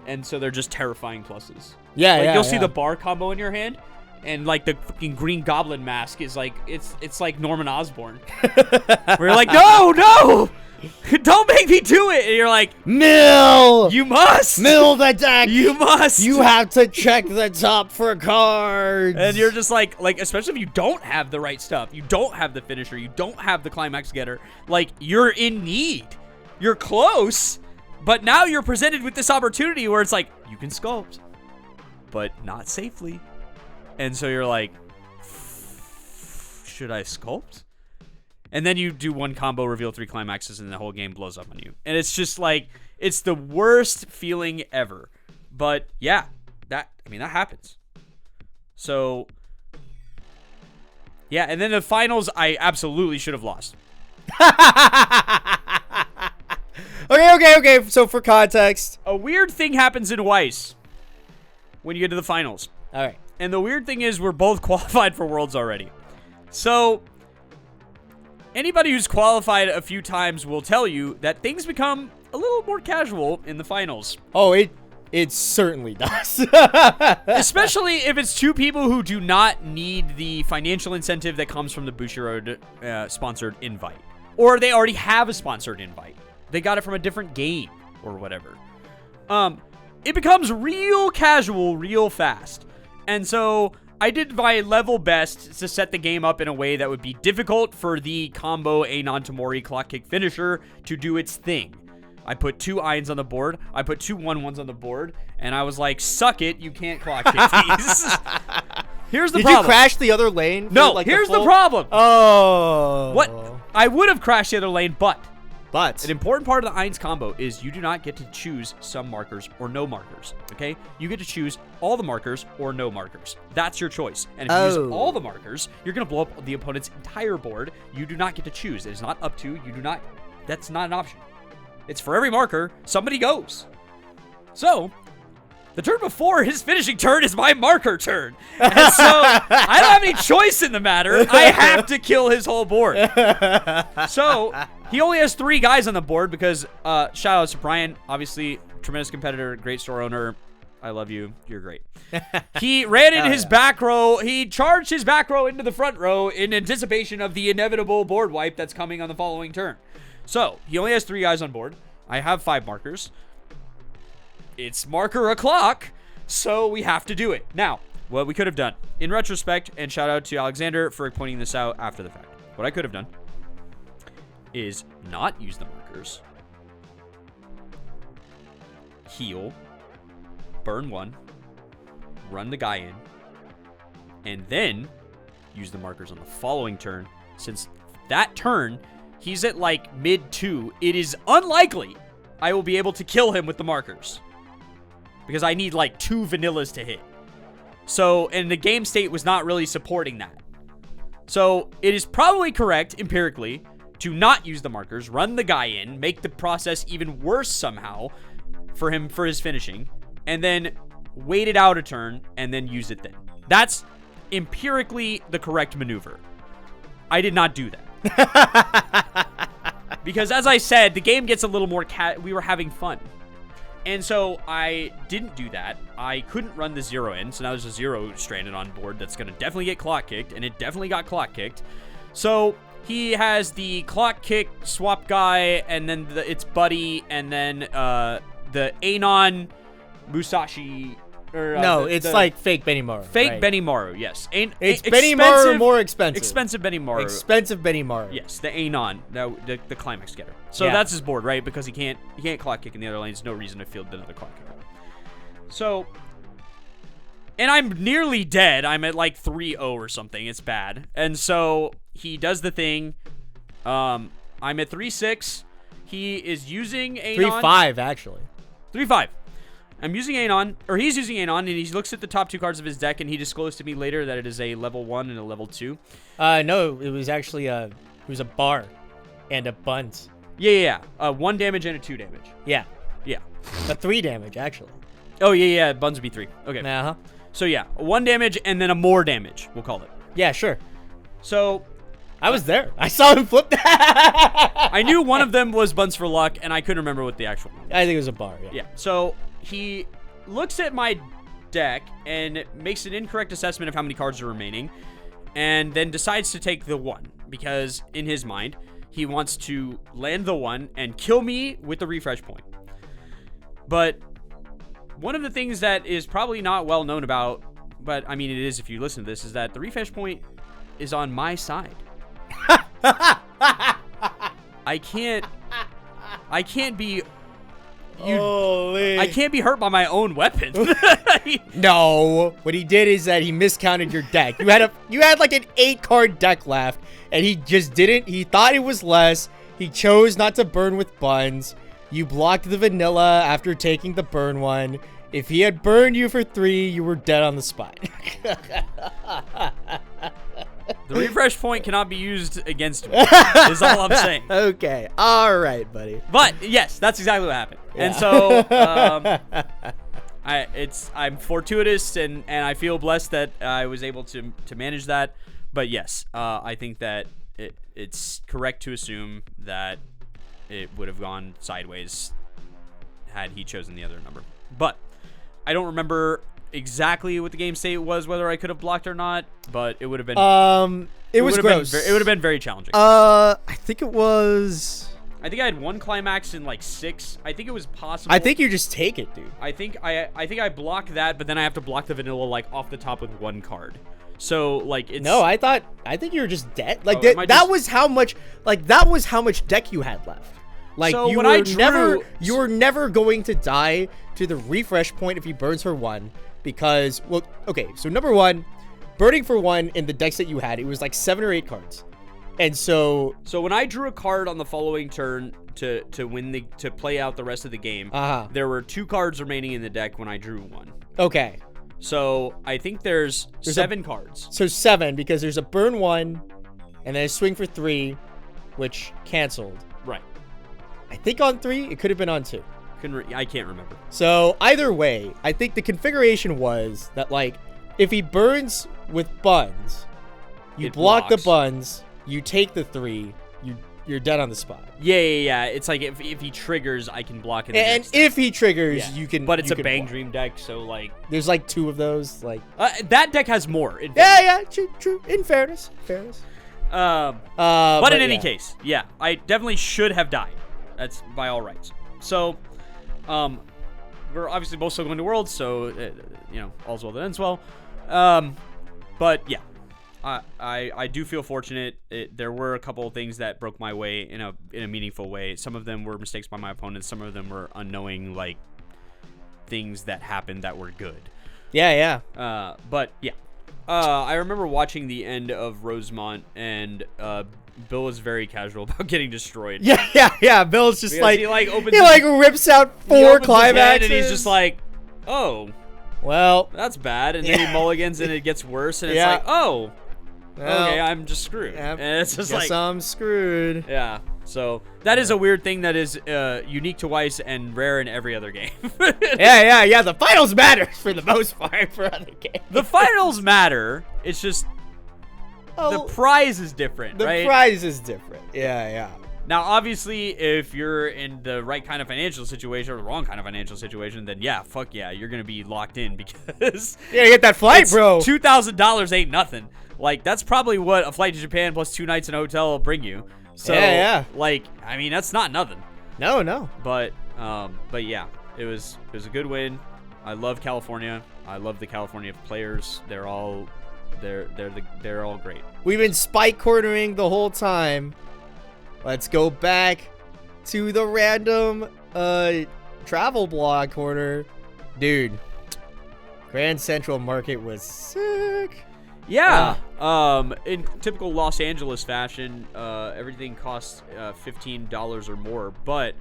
and so they're just terrifying pluses. Yeah, like, you'll see the bar combo in your hand. And like the fucking Green Goblin mask is like it's like Norman Osborn. We're like, no, don't make me do it. And you're like, mill. You must mill the deck. You must. You have to check the top for cards. And you're just like especially if you don't have the right stuff, you don't have the finisher, you don't have the climax getter. Like you're in need. You're close, but now you're presented with this opportunity where it's like you can sculpt, but not safely. And so you're like, should I sculpt? And then you do one combo, reveal 3 climaxes, and the whole game blows up on you. And it's just like, it's the worst feeling ever. But yeah, that happens. So, yeah, and then the finals, I absolutely should have lost. Okay. So for context, a weird thing happens in Weiss when you get to the finals. All right. And the weird thing is we're both qualified for Worlds already. So, anybody who's qualified a few times will tell you that things become a little more casual in the finals. Oh, it certainly does. Especially if it's 2 people who do not need the financial incentive that comes from the Bushiroad sponsored invite. Or they already have a sponsored invite. They got it from a different game or whatever. It becomes real casual real fast. And so I did my level best to set the game up in a way that would be difficult for the combo Anon Tamori clock kick finisher to do its thing. I put 2 Ions on the board. I put 2 1/1s on the board. And I was like, suck it. You can't clock kick these. Here's the problem. Did you crash the other lane? No, here's the problem. Oh. What? I would have crashed the other lane, but But an important part of the Eins combo is you do not get to choose some markers or no markers, okay? You get to choose all the markers or no markers. That's your choice. And if you use all the markers, you're going to blow up the opponent's entire board. You do not get to choose. It is not up to. You do not. That's not an option. It's for every marker, somebody goes. So, the turn before his finishing turn is my marker turn. And so, I don't have any choice in the matter. I have to kill his whole board. So, he only has 3 guys on the board because, shout out to Brian, obviously, tremendous competitor, great store owner. I love you. You're great. He ran in his back row. He charged his back row into the front row in anticipation of the inevitable board wipe that's coming on the following turn. So, he only has 3 guys on board. I have 5 markers. It's marker o'clock, so we have to do it. Now, what we could have done, in retrospect, and shout out to Alexander for pointing this out after the fact. What I could have done is not use the markers, heal, burn 1, run the guy in, and then use the markers on the following turn. Since that turn, he's at like mid 2, it is unlikely I will be able to kill him with the markers. Because I need like 2 vanillas to hit. So, and the game state was not really supporting that. So, it is probably correct, empirically, to not use the markers, run the guy in, make the process even worse somehow for him for his finishing, and then wait it out a turn, and then use it then. That's empirically the correct maneuver. I did not do that. Because as I said, the game gets a little more we were having fun. And so I didn't do that. I couldn't run the 0 in, so now there's a 0 stranded on board that's going to definitely get clock kicked, and it definitely got clock kicked. So he has the clock kick swap guy, and then its buddy, and then the Anon Musashi. No, it's like fake Benimaru. Fake right? Benimaru, yes. It's Benimaru more expensive. Expensive Benimaru. Expensive Benimaru. Yes, the Anon, the climax getter. So Yeah. that's his board, right? Because he can't clock kick in the other lanes. No reason to field another clock kicker. So, and I'm nearly dead. I'm at like 3-0 or something. It's bad. And so he does the thing. I'm at 3-6. He is using Anon. 3-5 actually. 3-5. I'm using Anon, or he's using Anon, and he looks at the top 2 cards of his deck, and he disclosed to me later that it is a level 1 and a level 2. No, it was actually it was a bar and a bunt. Yeah. 1 damage and a 2 damage. Yeah. Yeah. A 3 damage actually. Oh, yeah. Buns would be 3. Okay. Uh-huh. So, yeah. 1 damage and then a more damage, we'll call it. Yeah, sure. So, I was there. I saw him flip that. I knew one of them was Buns for Luck, and I couldn't remember what the actual one was. I think it was a bar, yeah. Yeah. So, he looks at my deck and makes an incorrect assessment of how many cards are remaining, and then decides to take the 1, because in his mind, he wants to land the 1 and kill me with the refresh point. But one of the things that is probably not well known about, but I mean it is if you listen to this, is that the refresh point is on my side. I can't be Holy. I can't be hurt by my own weapon. No. What he did is that he miscounted your deck. You had like an 8-card deck left, and he just didn't. He thought it was less. He chose not to burn with buns. You blocked the vanilla after taking the burn one. If he had burned you for 3, you were dead on the spot. The refresh point cannot be used against me, is all I'm saying. Okay. All right, buddy. But, yes, that's exactly what happened. Yeah. And so, I'm fortuitous, and I feel blessed that I was able to manage that. But, yes, I think that it's correct to assume that it would have gone sideways had he chosen the other number. But I don't remember exactly what the game state was, whether I could have blocked or not, but it would have been it was gross. It would have been very challenging. I think it was. I think I had 1 climax in like 6. I think it was possible. I think you just take it, dude. I think I block that, but then I have to block the vanilla like off the top with 1 card. So like it's No, I think you were just dead. Like Oh, that was how much deck you had left. Like So you when were never going to die to the refresh point if he burns for 1, because okay, so number 1, burning for 1 in the decks that you had, it was like 7 or 8 cards. And so when I drew a card on the following turn to play out the rest of the game, there were 2 cards remaining in the deck when I drew 1. Okay. So I think there's 7 cards. So 7, because there's a burn 1 and then a swing for 3, which canceled. Right. I think on 3, it could have been on 2. I can't remember. So either way, I think the configuration was that, like, if he burns with buns, you block the buns, you take the 3, you're dead on the spot. Yeah. It's like if he triggers, I can block it. And if he triggers, Yeah. you can. But it's you a can Bang block. Dream deck, so like There's like 2 of those. Like that deck has more. yeah, true. In fairness. But in any case, yeah, I definitely should have died. That's by all rights. So, we're obviously both still going to Worlds, so all's well that ends well. But yeah, I do feel fortunate. There were a couple of things that broke my way in a meaningful way. Some of them were mistakes by my opponents. Some of them were unknowing, like, things that happened that were good. Yeah. But yeah, I remember watching the end of Rosemont, and Bill was very casual about getting destroyed. Yeah. Bill's just Because he opens rips out he 4 opens his head climaxes, and he's just like, oh, well, that's bad. And then he mulligans and it gets worse, and it's Yeah. like, oh, well, okay, I'm just screwed. yep, And it's just guess like, I'm screwed. yeah. So that is a weird thing that is unique to Weiss and rare in every other game. Yeah. The finals matter for the most part for other games. The finals matter. It's just Oh, the prize is different, the right? prize is different. Yeah. Now, obviously, if you're in the right kind of financial situation or the wrong kind of financial situation, then yeah, fuck yeah, you're gonna be locked in because Yeah, get that flight, bro. $2,000 ain't nothing. Like, that's probably what a flight to Japan plus 2 nights in a hotel will bring you. So, Yeah. like, I mean, that's not nothing. No. But yeah, it was a good win. I love California. I love the California players. They're all great. We've been spike cornering the whole time. Let's go back to the random travel blog corner. Dude, Grand Central Market was sick. Yeah. In typical Los Angeles fashion, everything cost $15 or more, but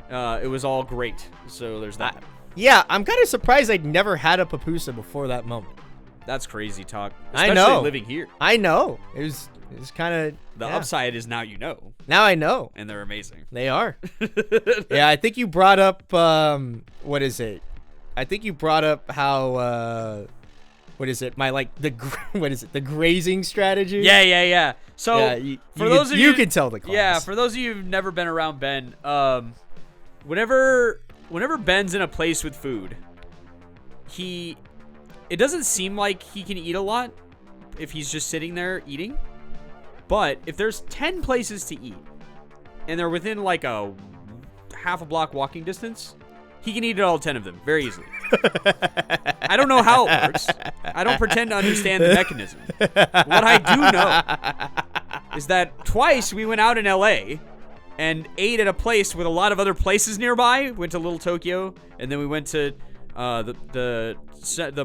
it was all great. So there's that. Yeah, I'm kind of surprised I'd never had a pupusa before that moment. That's crazy talk. I Especially know. living here. I know. It was kind of The upside is now you know, Now I know. and they're amazing. They are. Yeah, I think you brought up what is it? I think you brought up how what is it? My what is it? The grazing strategy? Yeah. So Yeah, for those of you you can tell the class. Yeah, for those of you who've never been around Ben, whenever Ben's in a place with food, it doesn't seem like he can eat a lot if he's just sitting there eating. But if there's 10 places to eat and they're within like a half a block walking distance, he can eat all 10 of them very easily. I don't know how it works. I don't pretend to understand the mechanism. What I do know is that twice we went out in LA and ate at a place with a lot of other places nearby. Went to Little Tokyo, and then we went to the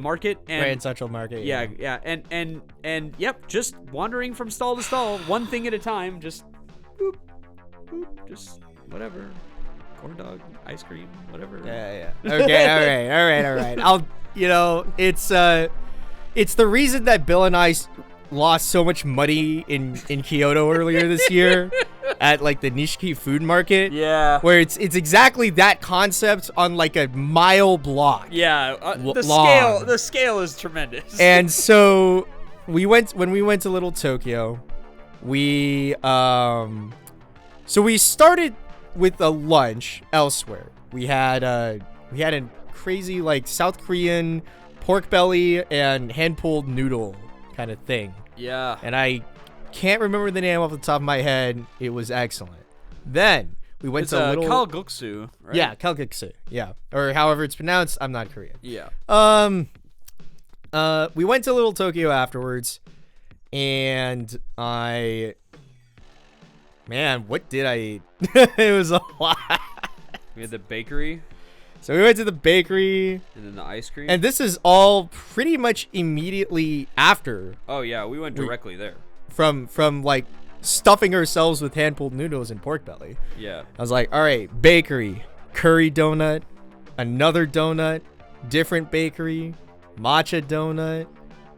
market and Grand Central Market. yeah, and yep, just wandering from stall to stall, one thing at a time, just boop, boop, just whatever, corn dog, ice cream, whatever. Yeah. Okay, all right. It's the reason that Bill and I lost so much money in Kyoto earlier this year at like the Nishiki food market. Yeah. Where it's exactly that concept on like a mile block. Yeah, long. the scale is tremendous. And so when we went to Little Tokyo, we started with a lunch elsewhere. We had a crazy like South Korean pork belly and hand pulled noodle kind of thing. Yeah. And I can't remember the name off the top of my head. It was excellent. Then we went It's to Little kalguksu, right? Yeah, kalguksu. Yeah. Or however it's pronounced. I'm not Korean. Yeah. We went to Little Tokyo afterwards, and what did I eat? It was a lot. We had the bakery, So we went to the bakery, and then the ice cream. and this is all pretty much immediately after oh yeah, we went directly there. from like stuffing ourselves with hand-pulled noodles and pork belly. Yeah. I was like, all right, bakery, curry donut, another donut, different bakery, matcha donut.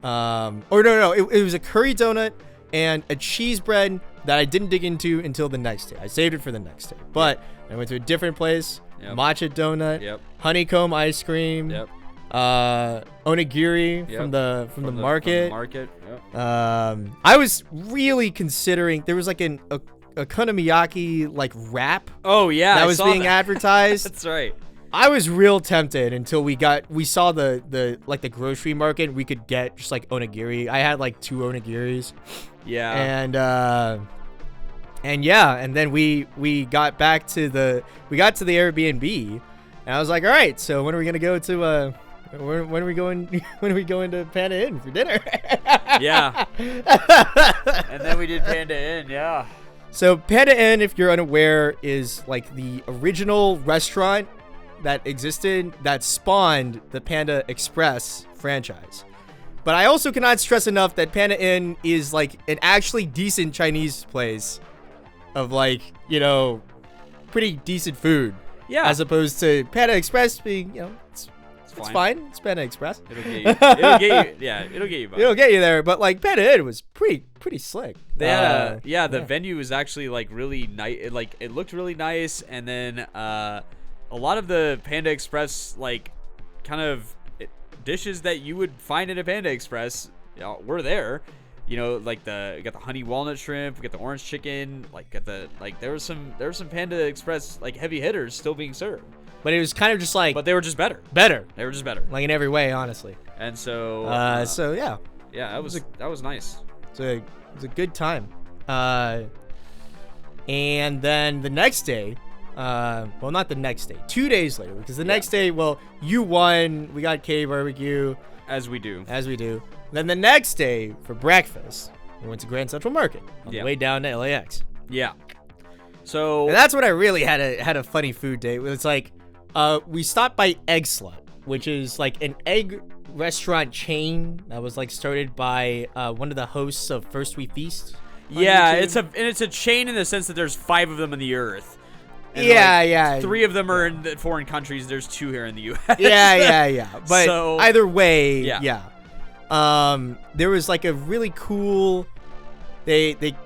It was a curry donut and a cheese bread that I didn't dig into until the next day. I saved it for the next day. But I went to a different place, Yep. matcha donut, Yep. honeycomb ice cream, Yep. onigiri Yep. from the market. From the market. Yep. I was really considering there was like a okonomiyaki like wrap Oh yeah, that I was saw being that. advertised. That's right. I was real tempted until we saw the grocery market. We could get just like onigiri. I had like 2 onigiris. Yeah. And then we got to the Airbnb, and I was like, all right, so when are we gonna go to when are we going to Panda Inn for dinner? Yeah. And then we did Panda Inn. Yeah. So Panda Inn, if you're unaware, is like the original restaurant that existed that spawned the Panda Express franchise. But I also cannot stress enough that Panda Inn is like an actually decent Chinese place of like, you know, pretty decent food. Yeah. As opposed to Panda Express being, you know, it's fine. It's Panda Express. It'll get you. It'll get you. Yeah, it'll get you. Buddy. It'll get you there. But like Panda Inn was pretty slick. The venue was actually like really nice. Like it looked really nice, and then a lot of the Panda Express like kind of dishes that you would find in a Panda Express, you know, were there. You know, like you got the honey walnut shrimp, we got the orange chicken, there was some Panda Express like heavy hitters still being served. But it was kind of just like, but they were just better. They were just better, like in every way, honestly. And so, yeah, that was nice. It was a good time. And then the next day, well, not the next day, 2 days later, because the next day, well, you won. We got K barbecue, as we do. Then the next day for breakfast, we went to Grand Central Market on the way down to LAX. Yeah. So and that's when I really had a funny food date. It's like, we stopped by Egg Slut, which is like an egg restaurant chain that was like started by one of the hosts of First We Feast. Yeah, it's a chain in the sense that there's 5 of them in the earth. And yeah. 3 of them are in the foreign countries. There's 2 here in the U.S. Yeah. But so, either way, yeah. There was like a really cool. It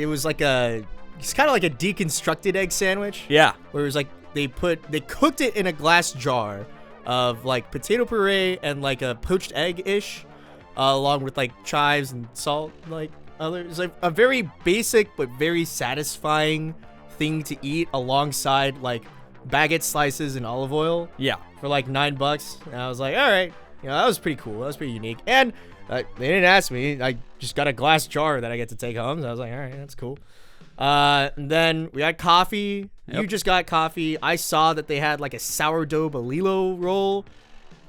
was like it's kind of like a deconstructed egg sandwich. Yeah. Where it was like they cooked it in a glass jar of like potato puree and like a poached egg ish, along with like chives and salt, like others. Like a very basic but very satisfying thing to eat alongside like baguette slices and olive oil. Yeah. For like $9. And I was like, all right, you know, that was pretty cool. That was pretty unique. And they didn't ask me. I just got a glass jar that I get to take home. So I was like, all right, that's cool. And then we got coffee. Yep. You just got coffee. I saw that they had like a sourdough bolillo roll.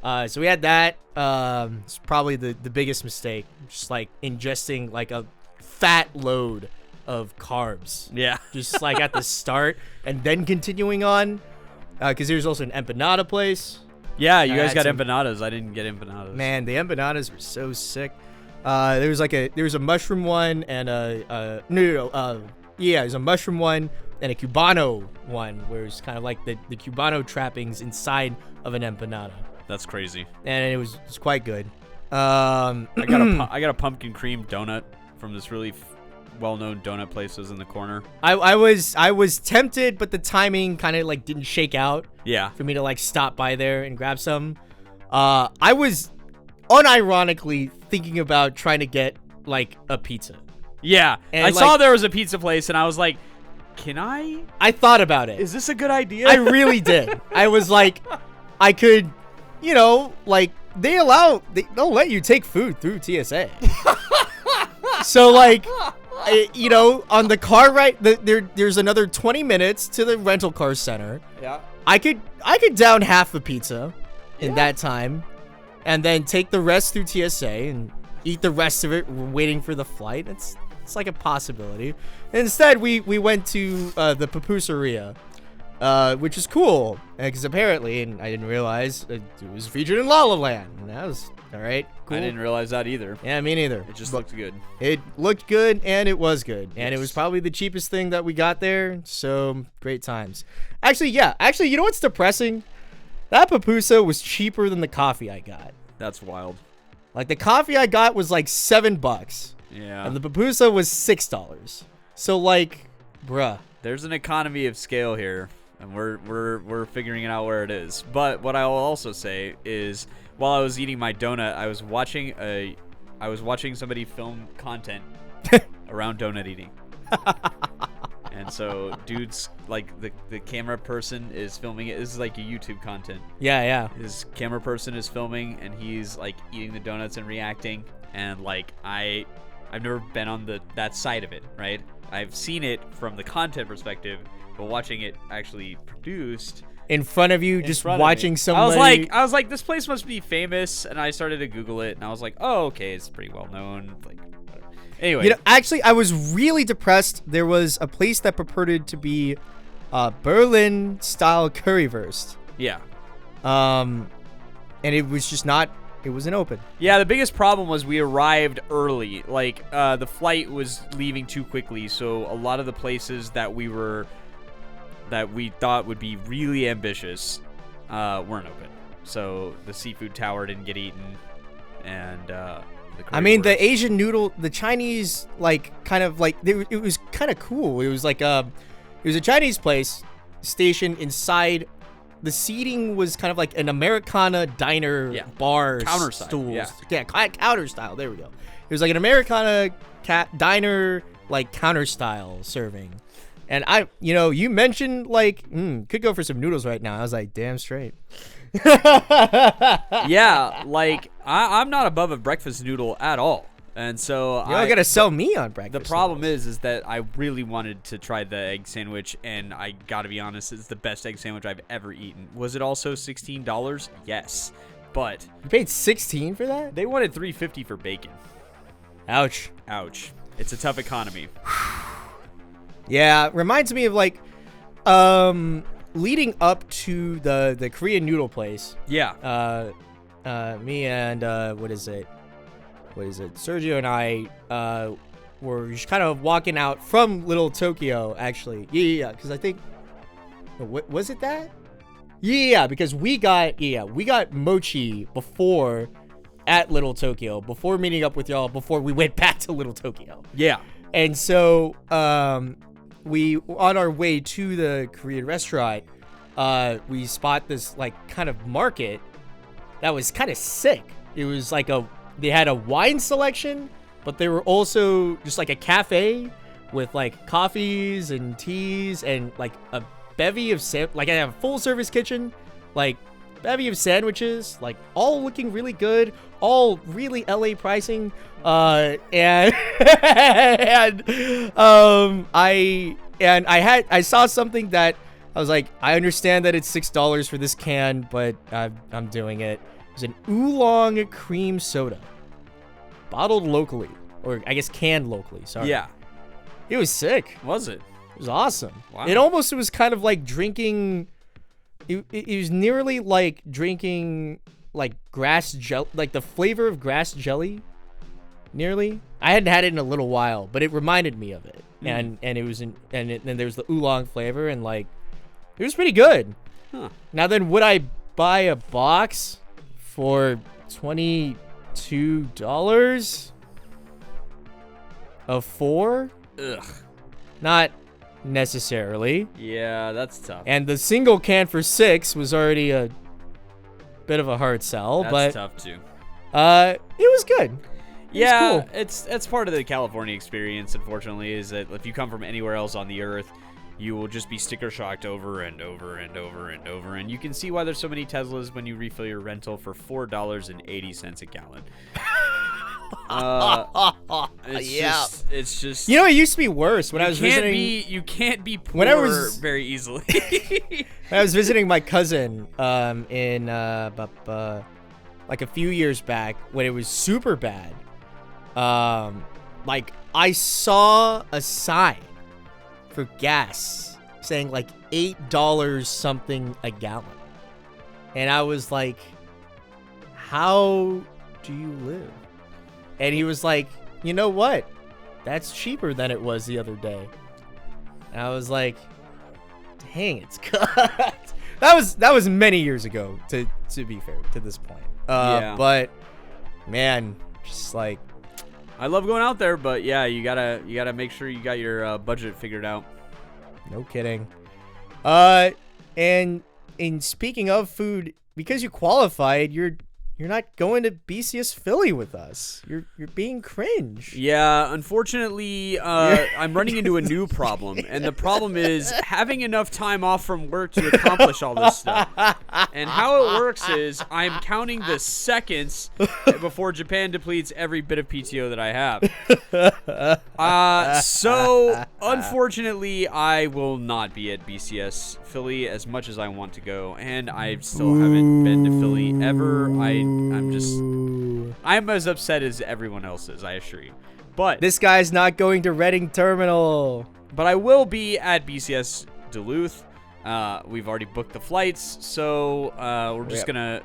So we had that. It's probably the biggest mistake. Just like ingesting like a fat load of carbs. Yeah. Just like at the start and then continuing on. Because there's also an empanada place. Yeah, you guys got empanadas. I didn't get empanadas. Man, the empanadas were so sick. There was a mushroom one and there's a mushroom one and a Cubano one, where it's kind of like the Cubano trappings inside of an empanada. That's crazy. And it was quite good. I got a pumpkin cream donut from this really well-known donut place that was in the corner. I was tempted, but the timing kind of like didn't shake out. Yeah. For me to like stop by there and grab some. I was unironically thinking about trying to get like a pizza. Yeah. And I saw there was a pizza place and I was like, can I? I thought about it. Is this a good idea? I really did. I was like, I could, you know, like they'll let you take food through TSA. So like, you know, on the car ride, there's another 20 minutes to the rental car center. Yeah. I could down half the pizza in that time, and then take the rest through TSA and eat the rest of it waiting for the flight. It's like a possibility. Instead, we went to the pupuseria, which is cool because apparently, and I didn't realize it was featured in La La Land. And that was all right. Cool. I didn't realize that either. Yeah, me neither. It just looked good. It looked good and it was good, and it was probably the cheapest thing that we got there. So great times. Actually, you know what's depressing? That pupusa was cheaper than the coffee I got. That's wild. Like the coffee I got was like $7. Yeah. And the pupusa was $6. So like, bruh. There's an economy of scale here, and we're figuring out where it is. But what I will also say is, while I was eating my donut, I was watching somebody film content around donut eating. And so dudes, like the camera person is filming it. This is like a YouTube content. Yeah. His camera person is filming and he's like eating the donuts and reacting, and like I've never been on that side of it, right? I've seen it from the content perspective, but watching it actually produced in front of you, just watching somebody. I was like, this place must be famous, and I started to Google it, and I was like, oh, okay, it's pretty well known. Like, whatever. Anyway, you know, actually, I was really depressed. There was a place that purported to be Berlin style currywurst. Yeah. And it was just not It wasn't open. Yeah, the biggest problem was we arrived early. Like, the flight was leaving too quickly, so a lot of the places that we thought would be really ambitious weren't open. So the seafood tower didn't get eaten, and the Asian noodle, the Chinese, like, kind of like it was kind of cool. It was like it was a Chinese place stationed inside. The seating was kind of like an Americana diner bar counter stools. style, Counter style. There we go. It was like an Americana diner, like, counter style serving. And you mentioned, like, could go for some noodles right now. I was like, damn straight. Yeah, like, I'm not above a breakfast noodle at all. And so I gotta sell me on breakfast. The problem is that I really wanted to try the egg sandwich, and I gotta be honest, it's the best egg sandwich I've ever eaten. Was it also $16? Yes, but you paid $16 for that? They wanted $3.50 for bacon. Ouch. It's a tough economy. Yeah, reminds me of, like, leading up to the Korean noodle place. Yeah. Me and what is it? Sergio and I were just kind of walking out from Little Tokyo, actually. Yeah, because I think, what was it that? Yeah, because we got mochi before at Little Tokyo, before meeting up with y'all, before we went back to Little Tokyo. Yeah. And so we, on our way to the Korean restaurant, we spot this, like, kind of market that was kind of sick. It was like they had a wine selection, but they were also just like a cafe with, like, coffees and teas and, like, a bevy of like, I have a full service kitchen, like, bevy of sandwiches, like, all looking really good, all really LA pricing, I saw something that I was like, I understand that it's $6 for this can, but I'm doing it. It was an oolong cream soda, bottled locally, or I guess canned locally. Sorry. Yeah. It was sick. Was it? It was awesome. Wow. It was kind of like drinking. It was nearly like drinking, like, grass jelly, like the flavor of grass jelly. Nearly. I hadn't had it in a little while, but it reminded me of it. And it was and there was the oolong flavor, and, like, it was pretty good. Huh. Now then, would I buy a box for $22 of 4? Ugh. Not necessarily. Yeah, that's tough. And the single can for $6 was already a bit of a hard sell. That's tough too. It was good. Yeah, cool. it's part of the California experience, unfortunately, is that if you come from anywhere else on the earth, you will just be sticker shocked over and over and over and over. And you can see why there's so many Teslas when you refill your rental for $4.80 a gallon. It's just it used to be worse when I was visiting. You can't be poor very easily. When I was visiting my cousin in like a few years back when it was super bad. Like, I saw a sign for gas saying, like, $8 something a gallon, and I was like, how do you live? And he was like, you know what? That's cheaper than it was the other day. And I was like, dang, it's cut. That was many years ago, to be fair, to this point. Yeah. But, man, just like, I love going out there, but yeah, you gotta make sure you got your budget figured out. No kidding. And in speaking of food, because you qualified, you're not going to BCS Philly with us. You're being cringe. Yeah, unfortunately, I'm running into a new problem, and the problem is having enough time off from work to accomplish all this stuff. And how it works is I'm counting the seconds before Japan depletes every bit of PTO that I have. So unfortunately, I will not be at BCS Philly as much as I want to go, and I still haven't been to Philly ever. I'm as upset as everyone else is, I assure you. But this guy's not going to Reading Terminal. But I will be at BCS Duluth. We've already booked the flights, so we're just gonna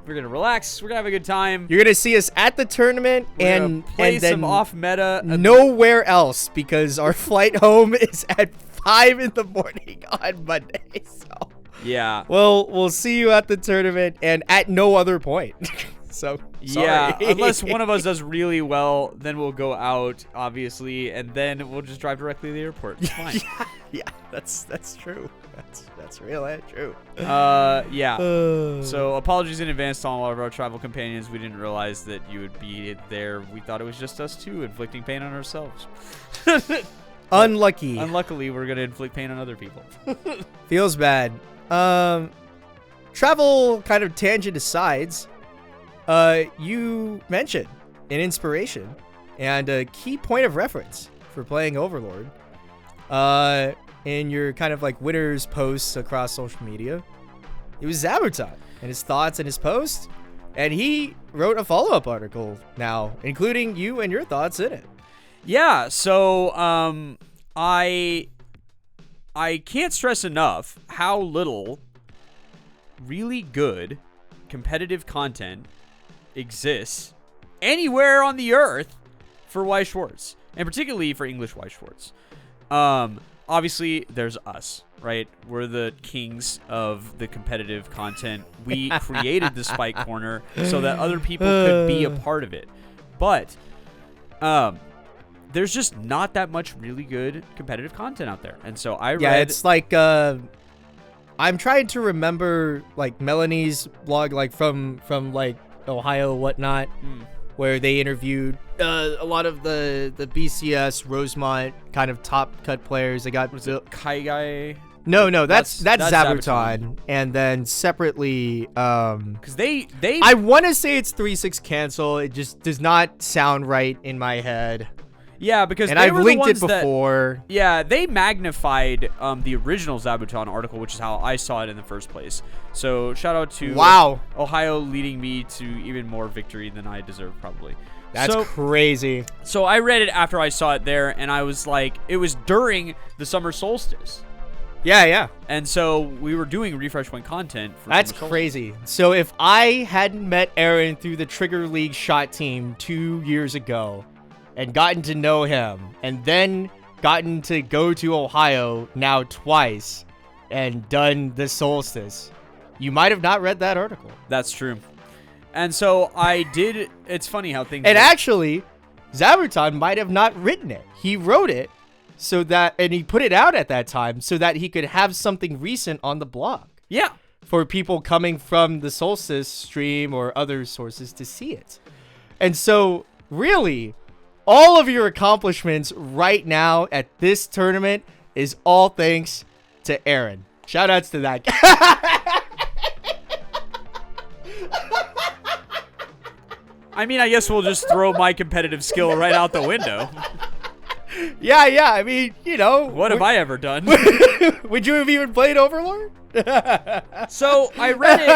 We're gonna relax. We're gonna have a good time. You're gonna see us at the tournament and play then some off meta. Nowhere else because our flight home is at 5 in the morning on Monday. So yeah, we'll see you at the tournament and at no other point. So sorry. Yeah, unless one of us does really well, then we'll go out, obviously, and then we'll just drive directly to the airport. It's fine. yeah, that's true. That's really true. Yeah. So apologies in advance to all of our travel companions. We didn't realize that you would be there. We thought it was just us two inflicting pain on ourselves. Unlucky. Unluckily, we're gonna inflict pain on other people. Feels bad. Travel kind of tangent asides. You mentioned an inspiration and a key point of reference for playing Overlord in your kind of like winners posts across social media. It was Zabuton and his thoughts and his post, and he wrote a follow-up article now, including you and your thoughts in it. Yeah, so I can't stress enough how little really good competitive content exists anywhere on the earth for Weiss Schwarz, and particularly for English Weiss Schwarz. Obviously, there's us, right? We're the kings of the competitive content. We created the Spike Corner so that other people could be a part of it. But there's just not that much really good competitive content out there. And so I read... Yeah, it's like... I'm trying to remember, like, Melanie's blog, like, from like, Ohio, whatnot, where they interviewed a lot of the BCS, Rosemont kind of top cut players. They got... Was it Kai Guy? No, that's Zabuton. And then separately... Because they... I want to say it's 3-6 cancel. It just does not sound right in my head. Yeah, because and they I've were linked the it ones before. Yeah, they magnified the original Zabuton article, which is how I saw it in the first place. So shout out to Ohio leading me to even more victory than I deserve, probably. That's crazy. So I read it after I saw it there, and I was like, it was during the summer solstice. Yeah. And so we were doing Refresh Point content for That's crazy. So if I hadn't met Aaron through the Trigger League shot team 2 years ago and gotten to know him and then gotten to go to Ohio now twice and done the solstice, you might have not read that article. That's true. And so I did. It's funny how things... And actually, Zabuton might have not written it. He wrote it so that, and he put it out at that time so that he could have something recent on the blog. Yeah. For people coming from the solstice stream or other sources to see it. And so, really, all of your accomplishments right now at this tournament is all thanks to Aaron. Shout outs to that guy. I mean, I guess we'll just throw my competitive skill right out the window. Yeah. I mean, you know. What have I ever done? Would you have even played Overlord? So, I read it.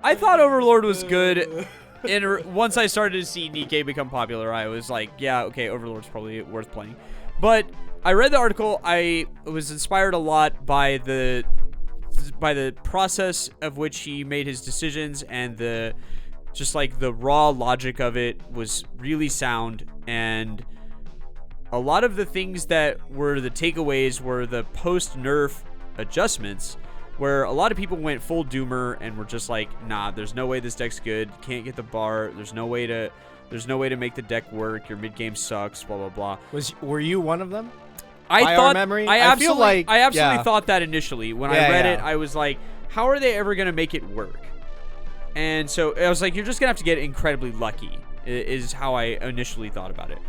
I thought Overlord was good. And once I started to see Nikkei become popular, I was like, yeah, okay, Overlord's probably worth playing. But I read the article. I was inspired a lot by the process of which he made his decisions, and the raw logic of it was really sound. And a lot of the things that were the takeaways were the post-nerf adjustments, where a lot of people went full doomer and were just like, nah, there's no way this deck's good. Can't get the bar. There's no way to make the deck work. Your mid game sucks. Blah blah blah. Were you one of them? I absolutely yeah. thought that initially when I read it. I was like, how are they ever gonna make it work? And so I was like, you're just gonna have to get incredibly lucky. Is how I initially thought about it.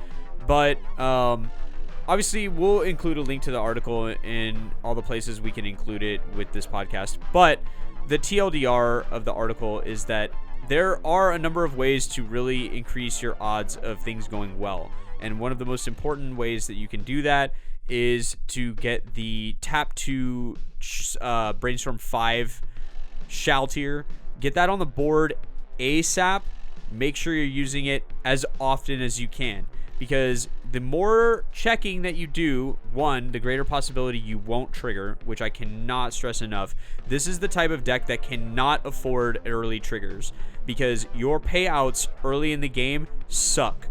But obviously, we'll include a link to the article in all the places we can include it with this podcast. But the TLDR of the article is that there are a number of ways to really increase your odds of things going well. And one of the most important ways that you can do that is to get the Tap 2 Brainstorm 5 Shell tier. Get that on the board ASAP. Make sure you're using it as often as you can, because the more checking that you do, one, the greater possibility you won't trigger, which I cannot stress enough. This is the type of deck that cannot afford early triggers because your payouts early in the game suck,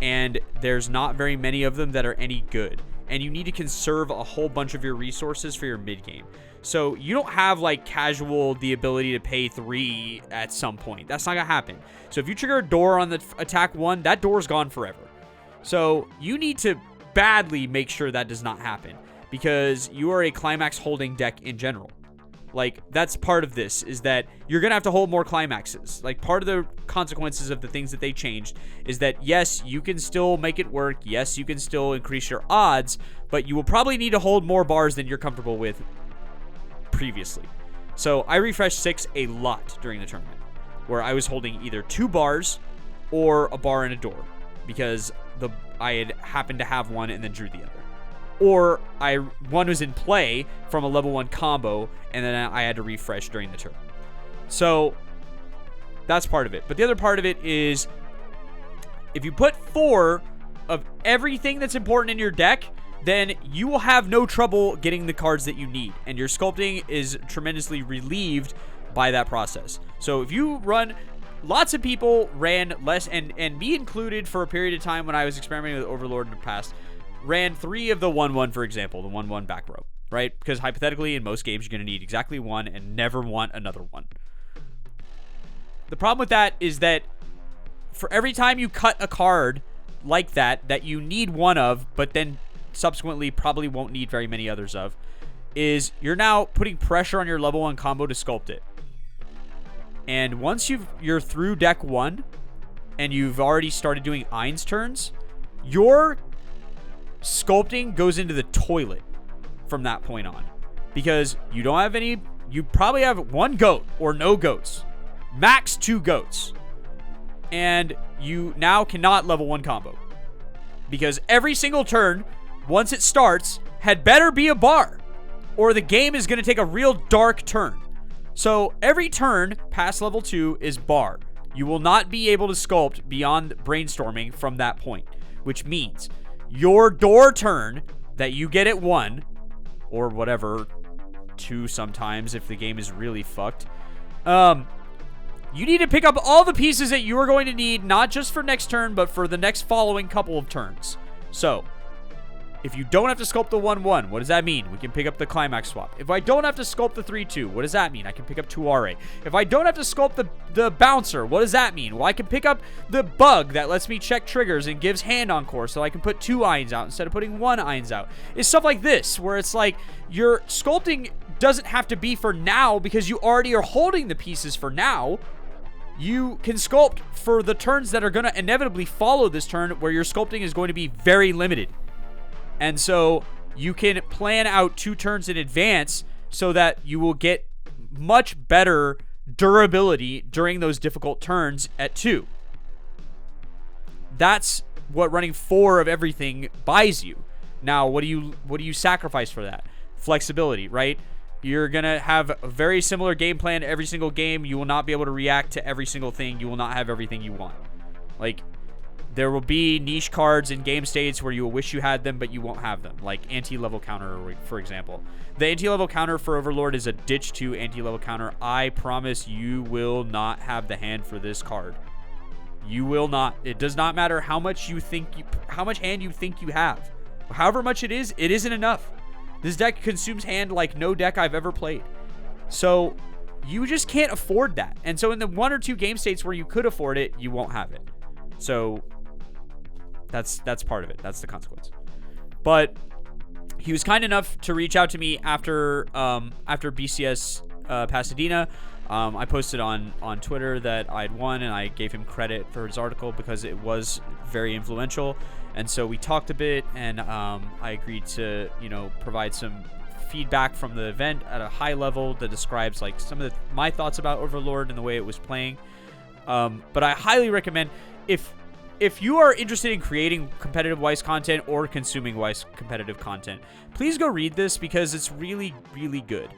and there's not very many of them that are any good, and you need to conserve a whole bunch of your resources for your mid game. So you don't have like casual the ability to pay 3 at some point. That's not gonna happen. So if you trigger a door on the attack 1, that door's gone forever. So you need to badly make sure that does not happen because you are a climax holding deck in general. Like, that's part of this, is that you're going to have to hold more climaxes. Like, part of the consequences of the things that they changed is that, yes, you can still make it work. Yes, you can still increase your odds, but you will probably need to hold more bars than you're comfortable with previously. So I refreshed 6 a lot during the tournament, where I was holding either 2 bars or a bar and a door because I had happened to have one and then drew the other. Or one was in play from a level 1 combo, and then I had to refresh during the turn. So that's part of it. But the other part of it is if you put 4 of everything that's important in your deck, then you will have no trouble getting the cards that you need. And your sculpting is tremendously relieved by that process. So if you run... Lots of people ran less, and me included for a period of time when I was experimenting with Overlord in the past, ran 3 of the 1/1, for example, the 1/1 back row, right? Because hypothetically, in most games, you're going to need exactly 1 and never want another 1. The problem with that is that for every time you cut a card like that you need 1 of, but then subsequently probably won't need very many others of, is you're now putting pressure on your level 1 combo to sculpt it. And once you're through deck 1 and you've already started doing Ein's turns, your sculpting goes into the toilet from that point on. Because you don't have any... You probably have 1 goat or no goats. Max 2 goats. And you now cannot level 1 combo. Because every single turn, once it starts, had better be a bar. Or the game is going to take a real dark turn. So every turn past level 2 is bar. You will not be able to sculpt beyond brainstorming from that point, which means your door turn that you get at 1 or whatever, 2 sometimes if the game is really fucked. You need to pick up all the pieces that you are going to need, not just for next turn, but for the next following couple of turns. So if you don't have to sculpt the 1/1, what does that mean? We can pick up the climax swap. If I don't have to sculpt the 3/2, what does that mean? I can pick up 2 RA. If I don't have to sculpt the bouncer, what does that mean? Well, I can pick up the bug that lets me check triggers and gives hand encore, so I can put 2 Eins out instead of putting 1 Eins out. It's stuff like this, where it's like your sculpting doesn't have to be for now because you already are holding the pieces for now. You can sculpt for the turns that are going to inevitably follow this turn where your sculpting is going to be very limited. And so you can plan out 2 turns in advance so that you will get much better durability during those difficult turns at 2. That's what running 4 of everything buys you. Now, what do you sacrifice for that? Flexibility, right? You're going to have a very similar game plan every single game. You will not be able to react to every single thing. You will not have everything you want. Like, there will be niche cards in game states where you will wish you had them, but you won't have them. Like anti-level counter, for example. The anti-level counter for Overlord is a ditch 2 anti-level counter. I promise you will not have the hand for this card. You will not. It does not matter how much hand you think you have. However much it isn't enough. This deck consumes hand like no deck I've ever played. So you just can't afford that. And so in the 1 or 2 game states where you could afford it, you won't have it. So that's part of it. That's the consequence. But he was kind enough to reach out to me after BCS Pasadena. I posted on Twitter that I'd won, and I gave him credit for his article because it was very influential. And so we talked a bit, and I agreed to provide some feedback from the event at a high level that describes like some of my thoughts about Overlord and the way it was playing. But I highly recommend if you are interested in creating competitive Weiss content or consuming Weiss competitive content, please go read this because it's really, really good.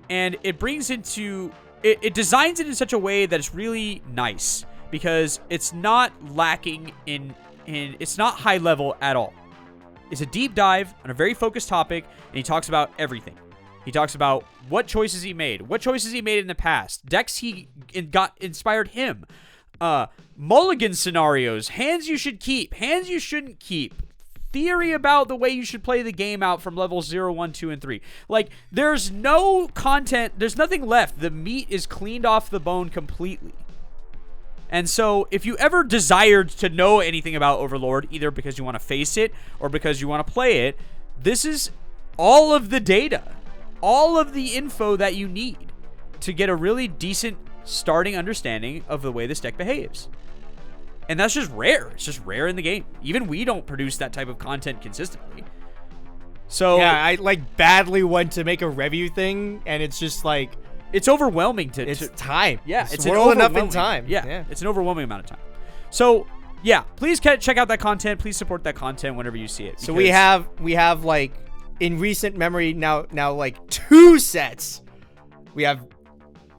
And it brings it designs it in such a way that it's really nice because it's not lacking in and it's not high level at all. It's a deep dive on a very focused topic, and he talks about everything. He talks about what choices he made in the past, decks he got inspired him, mulligan scenarios, hands you should keep, hands you shouldn't keep, theory about the way you should play the game out from levels 0, 1, 2, and 3. Like, there's no content, there's nothing left. The meat is cleaned off the bone completely. And so, if you ever desired to know anything about Overlord, either because you want to face it or because you want to play it, this is all of the data, all of the info that you need to get a really decent starting understanding of the way this deck behaves. And that's just rare. It's just rare in the game. Even we don't produce that type of content consistently. So yeah, I like badly want to make a review thing, and it's just like it's overwhelming it's time. Yeah, it's well enough in time. Yeah, it's an overwhelming amount of time. So yeah, please check out that content. Please support that content whenever you see it. So we have like in recent memory now like 2 sets. We have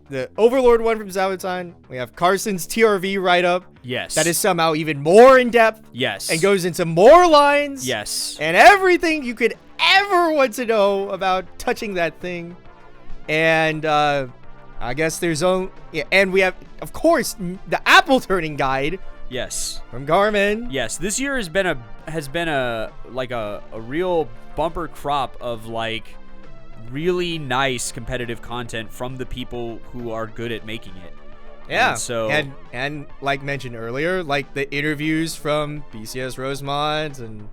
the Overlord one from Zabuton. We have Carson's TRV write-up. Yes. That is somehow even more in-depth. Yes. And goes into more lines. Yes. And everything you could ever want to know about touching that thing. And I guess there's and we have, of course, the apple turning guide. Yes. From Carmen. Yes. This year has been a real bumper crop of like really nice competitive content from the people who are good at making it. Yeah. And so and like mentioned earlier, like the interviews from BCS Rosemont and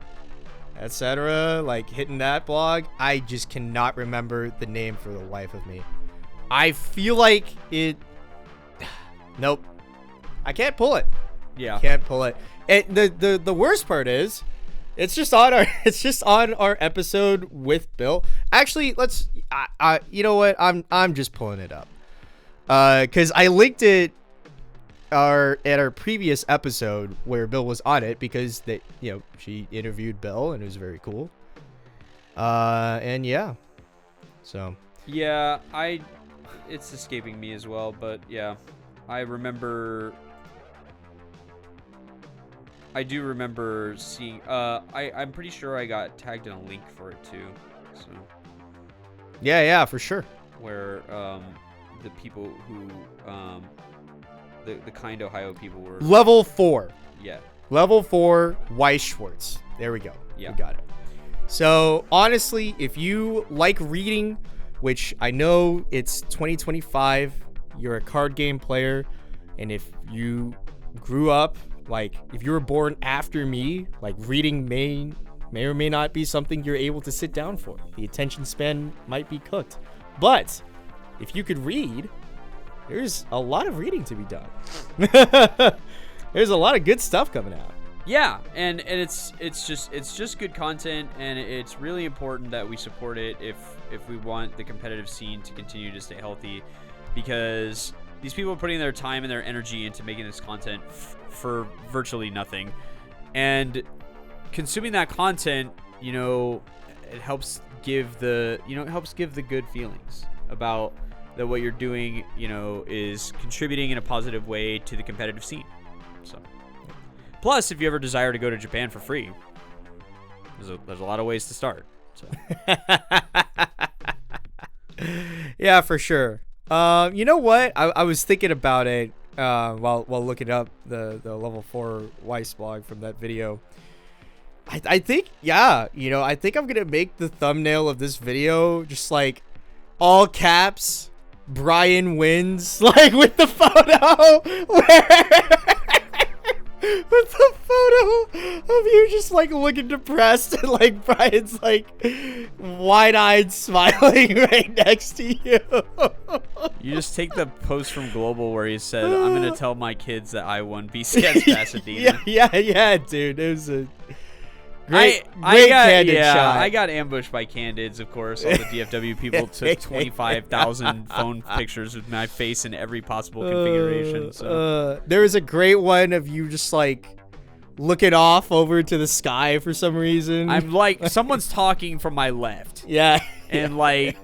etc., like hitting that blog, I just cannot remember the name for the life of me. I feel like it. Nope. I can't pull it. Yeah. Can't pull it. The worst part is, it's just on our episode with Bill. Actually, let's. You know what? I'm just pulling it up. Because I linked it at our previous episode where Bill was on it, because she interviewed Bill and it was very cool. And yeah. So. Yeah, it's escaping me as well, but yeah, I do remember seeing, I'm pretty sure I got tagged in a link for it too, so. Yeah, for sure. Where, the people who, the kind Ohio people were. Level 4. Yeah. Level 4, Weiss Schwarz. There we go. Yeah. We got it. So, honestly, if you like reading, which I know it's 2025, you're a card game player, and if you grew up, like, if you were born after me, like, reading may or may not be something you're able to sit down for. The attention span might be cooked. But if you could read, there's a lot of reading to be done. There's a lot of good stuff coming out. Yeah, and it's just good content, and it's really important that we support it if we want the competitive scene to continue to stay healthy, because these people are putting their time and their energy into making this content for virtually nothing, and consuming that content, it helps give the good feelings about that what you're doing, is contributing in a positive way to the competitive scene. So, plus, if you ever desire to go to Japan for free, there's a lot of ways to start. So. Yeah, for sure. You know what? I was thinking about it while looking up the level 4 Weiss blog from that video. I think, yeah, I think I'm gonna make the thumbnail of this video just like all caps, Brian wins, like with the photo with the photo of you just like looking depressed, and like Brian's like wide-eyed smiling right next to you. You just take the post from Global where he said, "I'm gonna tell my kids that I won BCS Pasadena." yeah, dude. It was a great candid shot. I got ambushed by candids, of course. All the DFW people took 25,000 phone pictures with my face in every possible configuration. So there was a great one of you just like looking off over to the sky for some reason. I'm like, someone's talking from my left. Yeah. And like,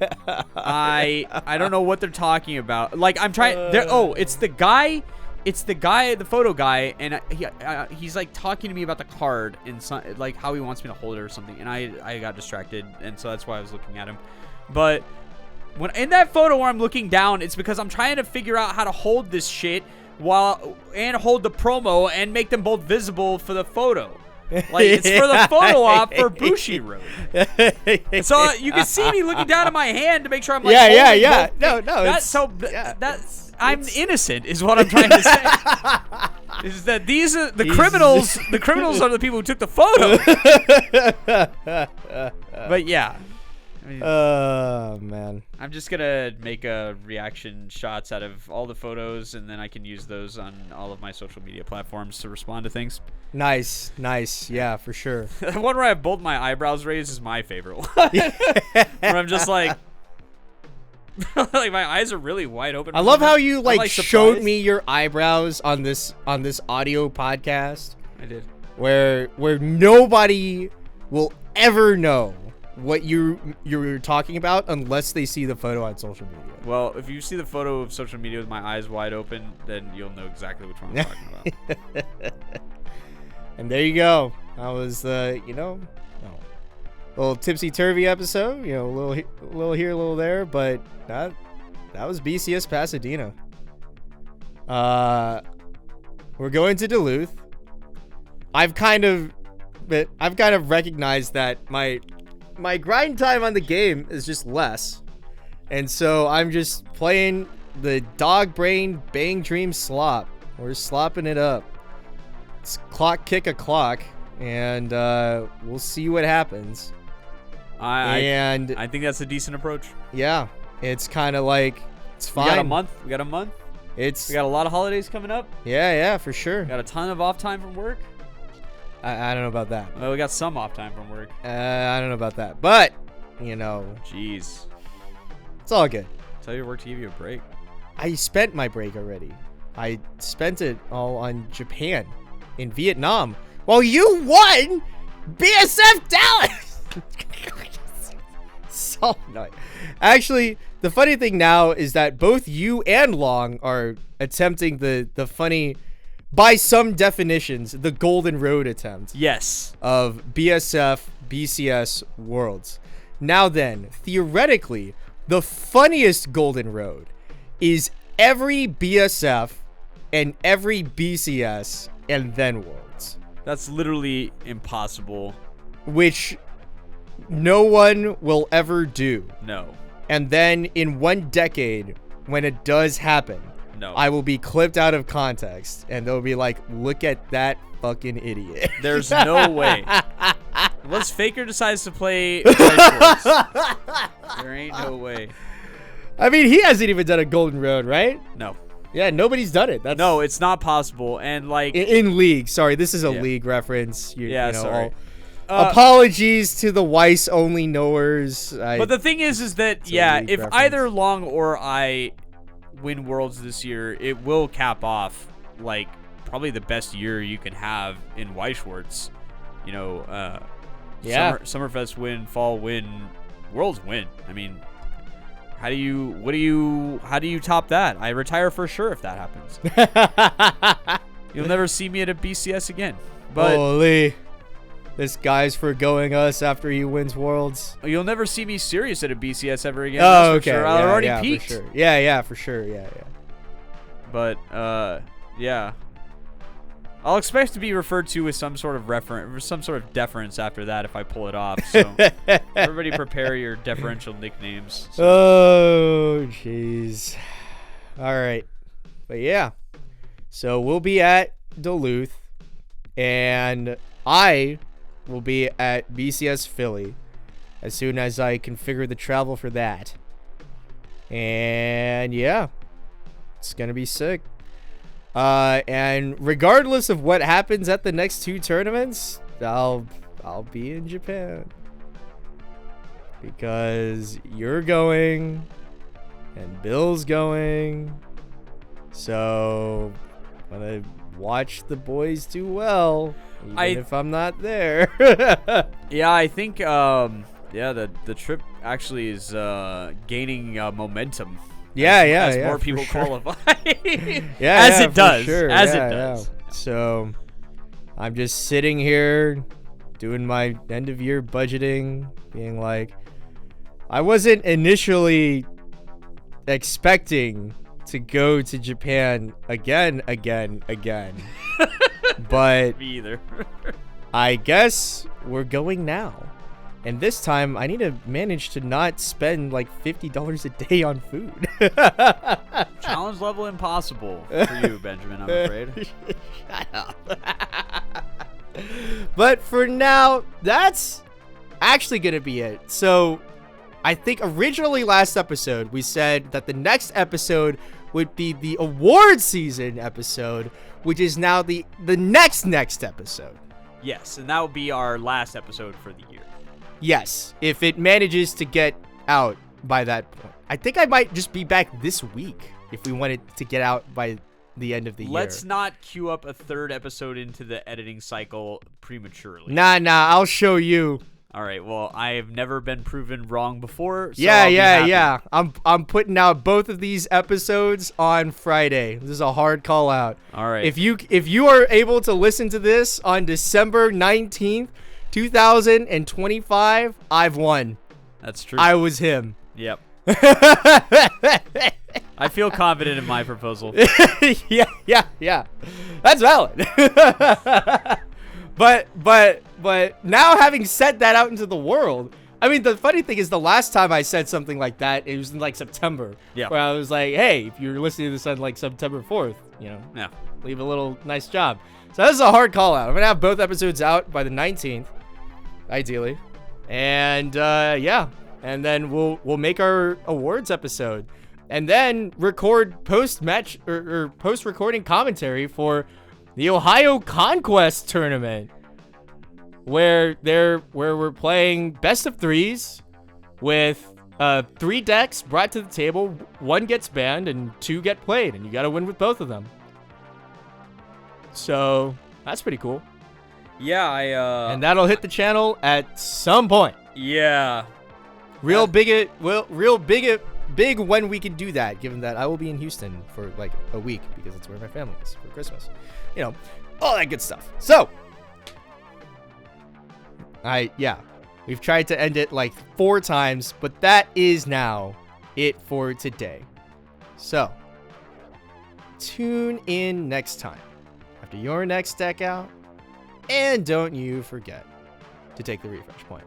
I don't know what they're talking about. Like, I'm trying. It's the guy it's the guy, the photo guy, and he's like talking to me about the card and like how he wants me to hold it or something, and I got distracted, and so that's why I was looking at him. But when in that photo where I'm looking down, it's because I'm trying to figure out how to hold this shit and hold the promo and make them both visible for the photo. Like, it's for the photo op for Bushi Road. And so you can see me looking down at my hand to make sure I'm like, yeah. No. I'm innocent, is what I'm trying to say. Is that these are the criminals? The criminals are the people who took the photo. But yeah. I mean, man. I'm just gonna make reaction shots out of all the photos, and then I can use those on all of my social media platforms to respond to things. Nice. Yeah, for sure. The one where I have both my eyebrows raised is my favorite one. Where I'm just like, like my eyes are really wide open. I love how you like showed surprised. me your eyebrows on this audio podcast. I did. Where nobody will ever know what you're talking about unless they see the photo on social media. Well, if you see the photo of social media with my eyes wide open, then you'll know exactly which one I'm talking about. And there you go. That was little tipsy-turvy episode, a little here, a little there, but that was BCS Pasadena. We're going to Duluth. I've kind of recognized that my grind time on the game is just less, and so I'm just playing the dog brain bang dream slop. We're slopping it up. It's clock kick a clock, and we'll see what happens. I think that's a decent approach. Yeah, it's kind of like, it's fine. We got a month. We got a lot of holidays coming up. Yeah, for sure. We got a ton of off time from work. I don't know about that. Well, we got some off time from work. I don't know about that, but Jeez. It's all good. Tell your work to give you a break. I spent my break already. I spent it all on Japan in Vietnam while you won BSF Dallas. So annoying. Actually, the funny thing now is that both you and Long are attempting the funny, by some definitions, the Golden Road attempt. Yes. Of BSF BCS Worlds. Now then, theoretically, the funniest Golden Road is every BSF and every BCS and then Worlds. That's literally impossible. Which no one will ever do. No. And then in 1 decade, when it does happen, no, I will be clipped out of context, and they'll be like, look at that fucking idiot. There's no way. Unless Faker decides to play Weiss Schwarz, there ain't no way. I mean, he hasn't even done a Golden Road, right? No. Yeah, nobody's done it. No, it's not possible. And like in league, sorry, this is a league reference. Sorry. Apologies to the Weiss only knowers. But the thing is that if either Long or I win Worlds this year, it will cap off like probably the best year you can have in Weiss Schwarz. Summerfest win, fall win, Worlds win. I mean, how do you top that? I retire for sure if that happens. You'll never see me at a BCS again. But holy, this guy's forgoing us after he wins Worlds. You'll never see me serious at a BCS ever again. Oh, okay. Sure. I already peaked. For sure. Yeah, for sure. Yeah. But yeah. I'll expect to be referred to with some sort of deference after that if I pull it off. So everybody prepare your deferential nicknames. So. Oh, jeez. All right. But yeah. So we'll be at Duluth, and I will be at BCS Philly as soon as I configure the travel for that. And yeah, it's going to be sick. And regardless of what happens at the next 2 tournaments, I'll be in Japan, because you're going and Bill's going, so I'm gonna watch the boys do well, even if I'm not there. Yeah, I think the trip actually is gaining momentum. as more for people sure. qualify. Yeah, as yeah, it for does. sure. As Yeah, it does. yeah. So I'm just sitting here doing my end of year budgeting, being like, I wasn't initially expecting to go to Japan again. But Me either. I guess we're going now. And this time, I need to manage to not spend like $50 a day on food. Challenge level impossible for you, Benjamin, I'm afraid. Shut up. But for now, that's actually going to be it. So I think originally last episode, we said that the next episode would be the award season episode, which is now the next episode. Yes, and that will be our last episode for the year. Yes, if it manages to get out by that point. I think I might just be back this week if we want it to get out by the end of the year. Let's not queue up a third episode into the editing cycle prematurely. Nah, I'll show you. All right, well, I have never been proven wrong before. So Yeah. I'm putting out both of these episodes on Friday. This is a hard call out. All right. If you are able to listen to this on December 19th, 2025, I've won. That's true. I was him. Yep. I feel confident in my proposal. yeah. That's valid. But now having said that out into the world, I mean, the funny thing is the last time I said something like that, it was in like September. Yeah. Where I was like, hey, if you're listening to this on like September 4th, Yeah. leave a little nice job. So this is a hard call out. I'm going to have both episodes out by the 19th, ideally. And and then we'll make our awards episode. And then record post-match or post-recording commentary for the Ohio Conquest Tournament, where we're playing best of threes with 3 decks brought to the table. 1 gets banned and 2 get played, and you got to win with both of them. So that's pretty cool. Yeah, and that'll hit the channel at some point. Yeah. Real big when we can do that, given that I will be in Houston for like a week because it's where my family is for Christmas. All that good stuff. So we've tried to end it like 4 times, but that is now it for today. So tune in next time after your next deck out, and don't you forget to take the refresh point.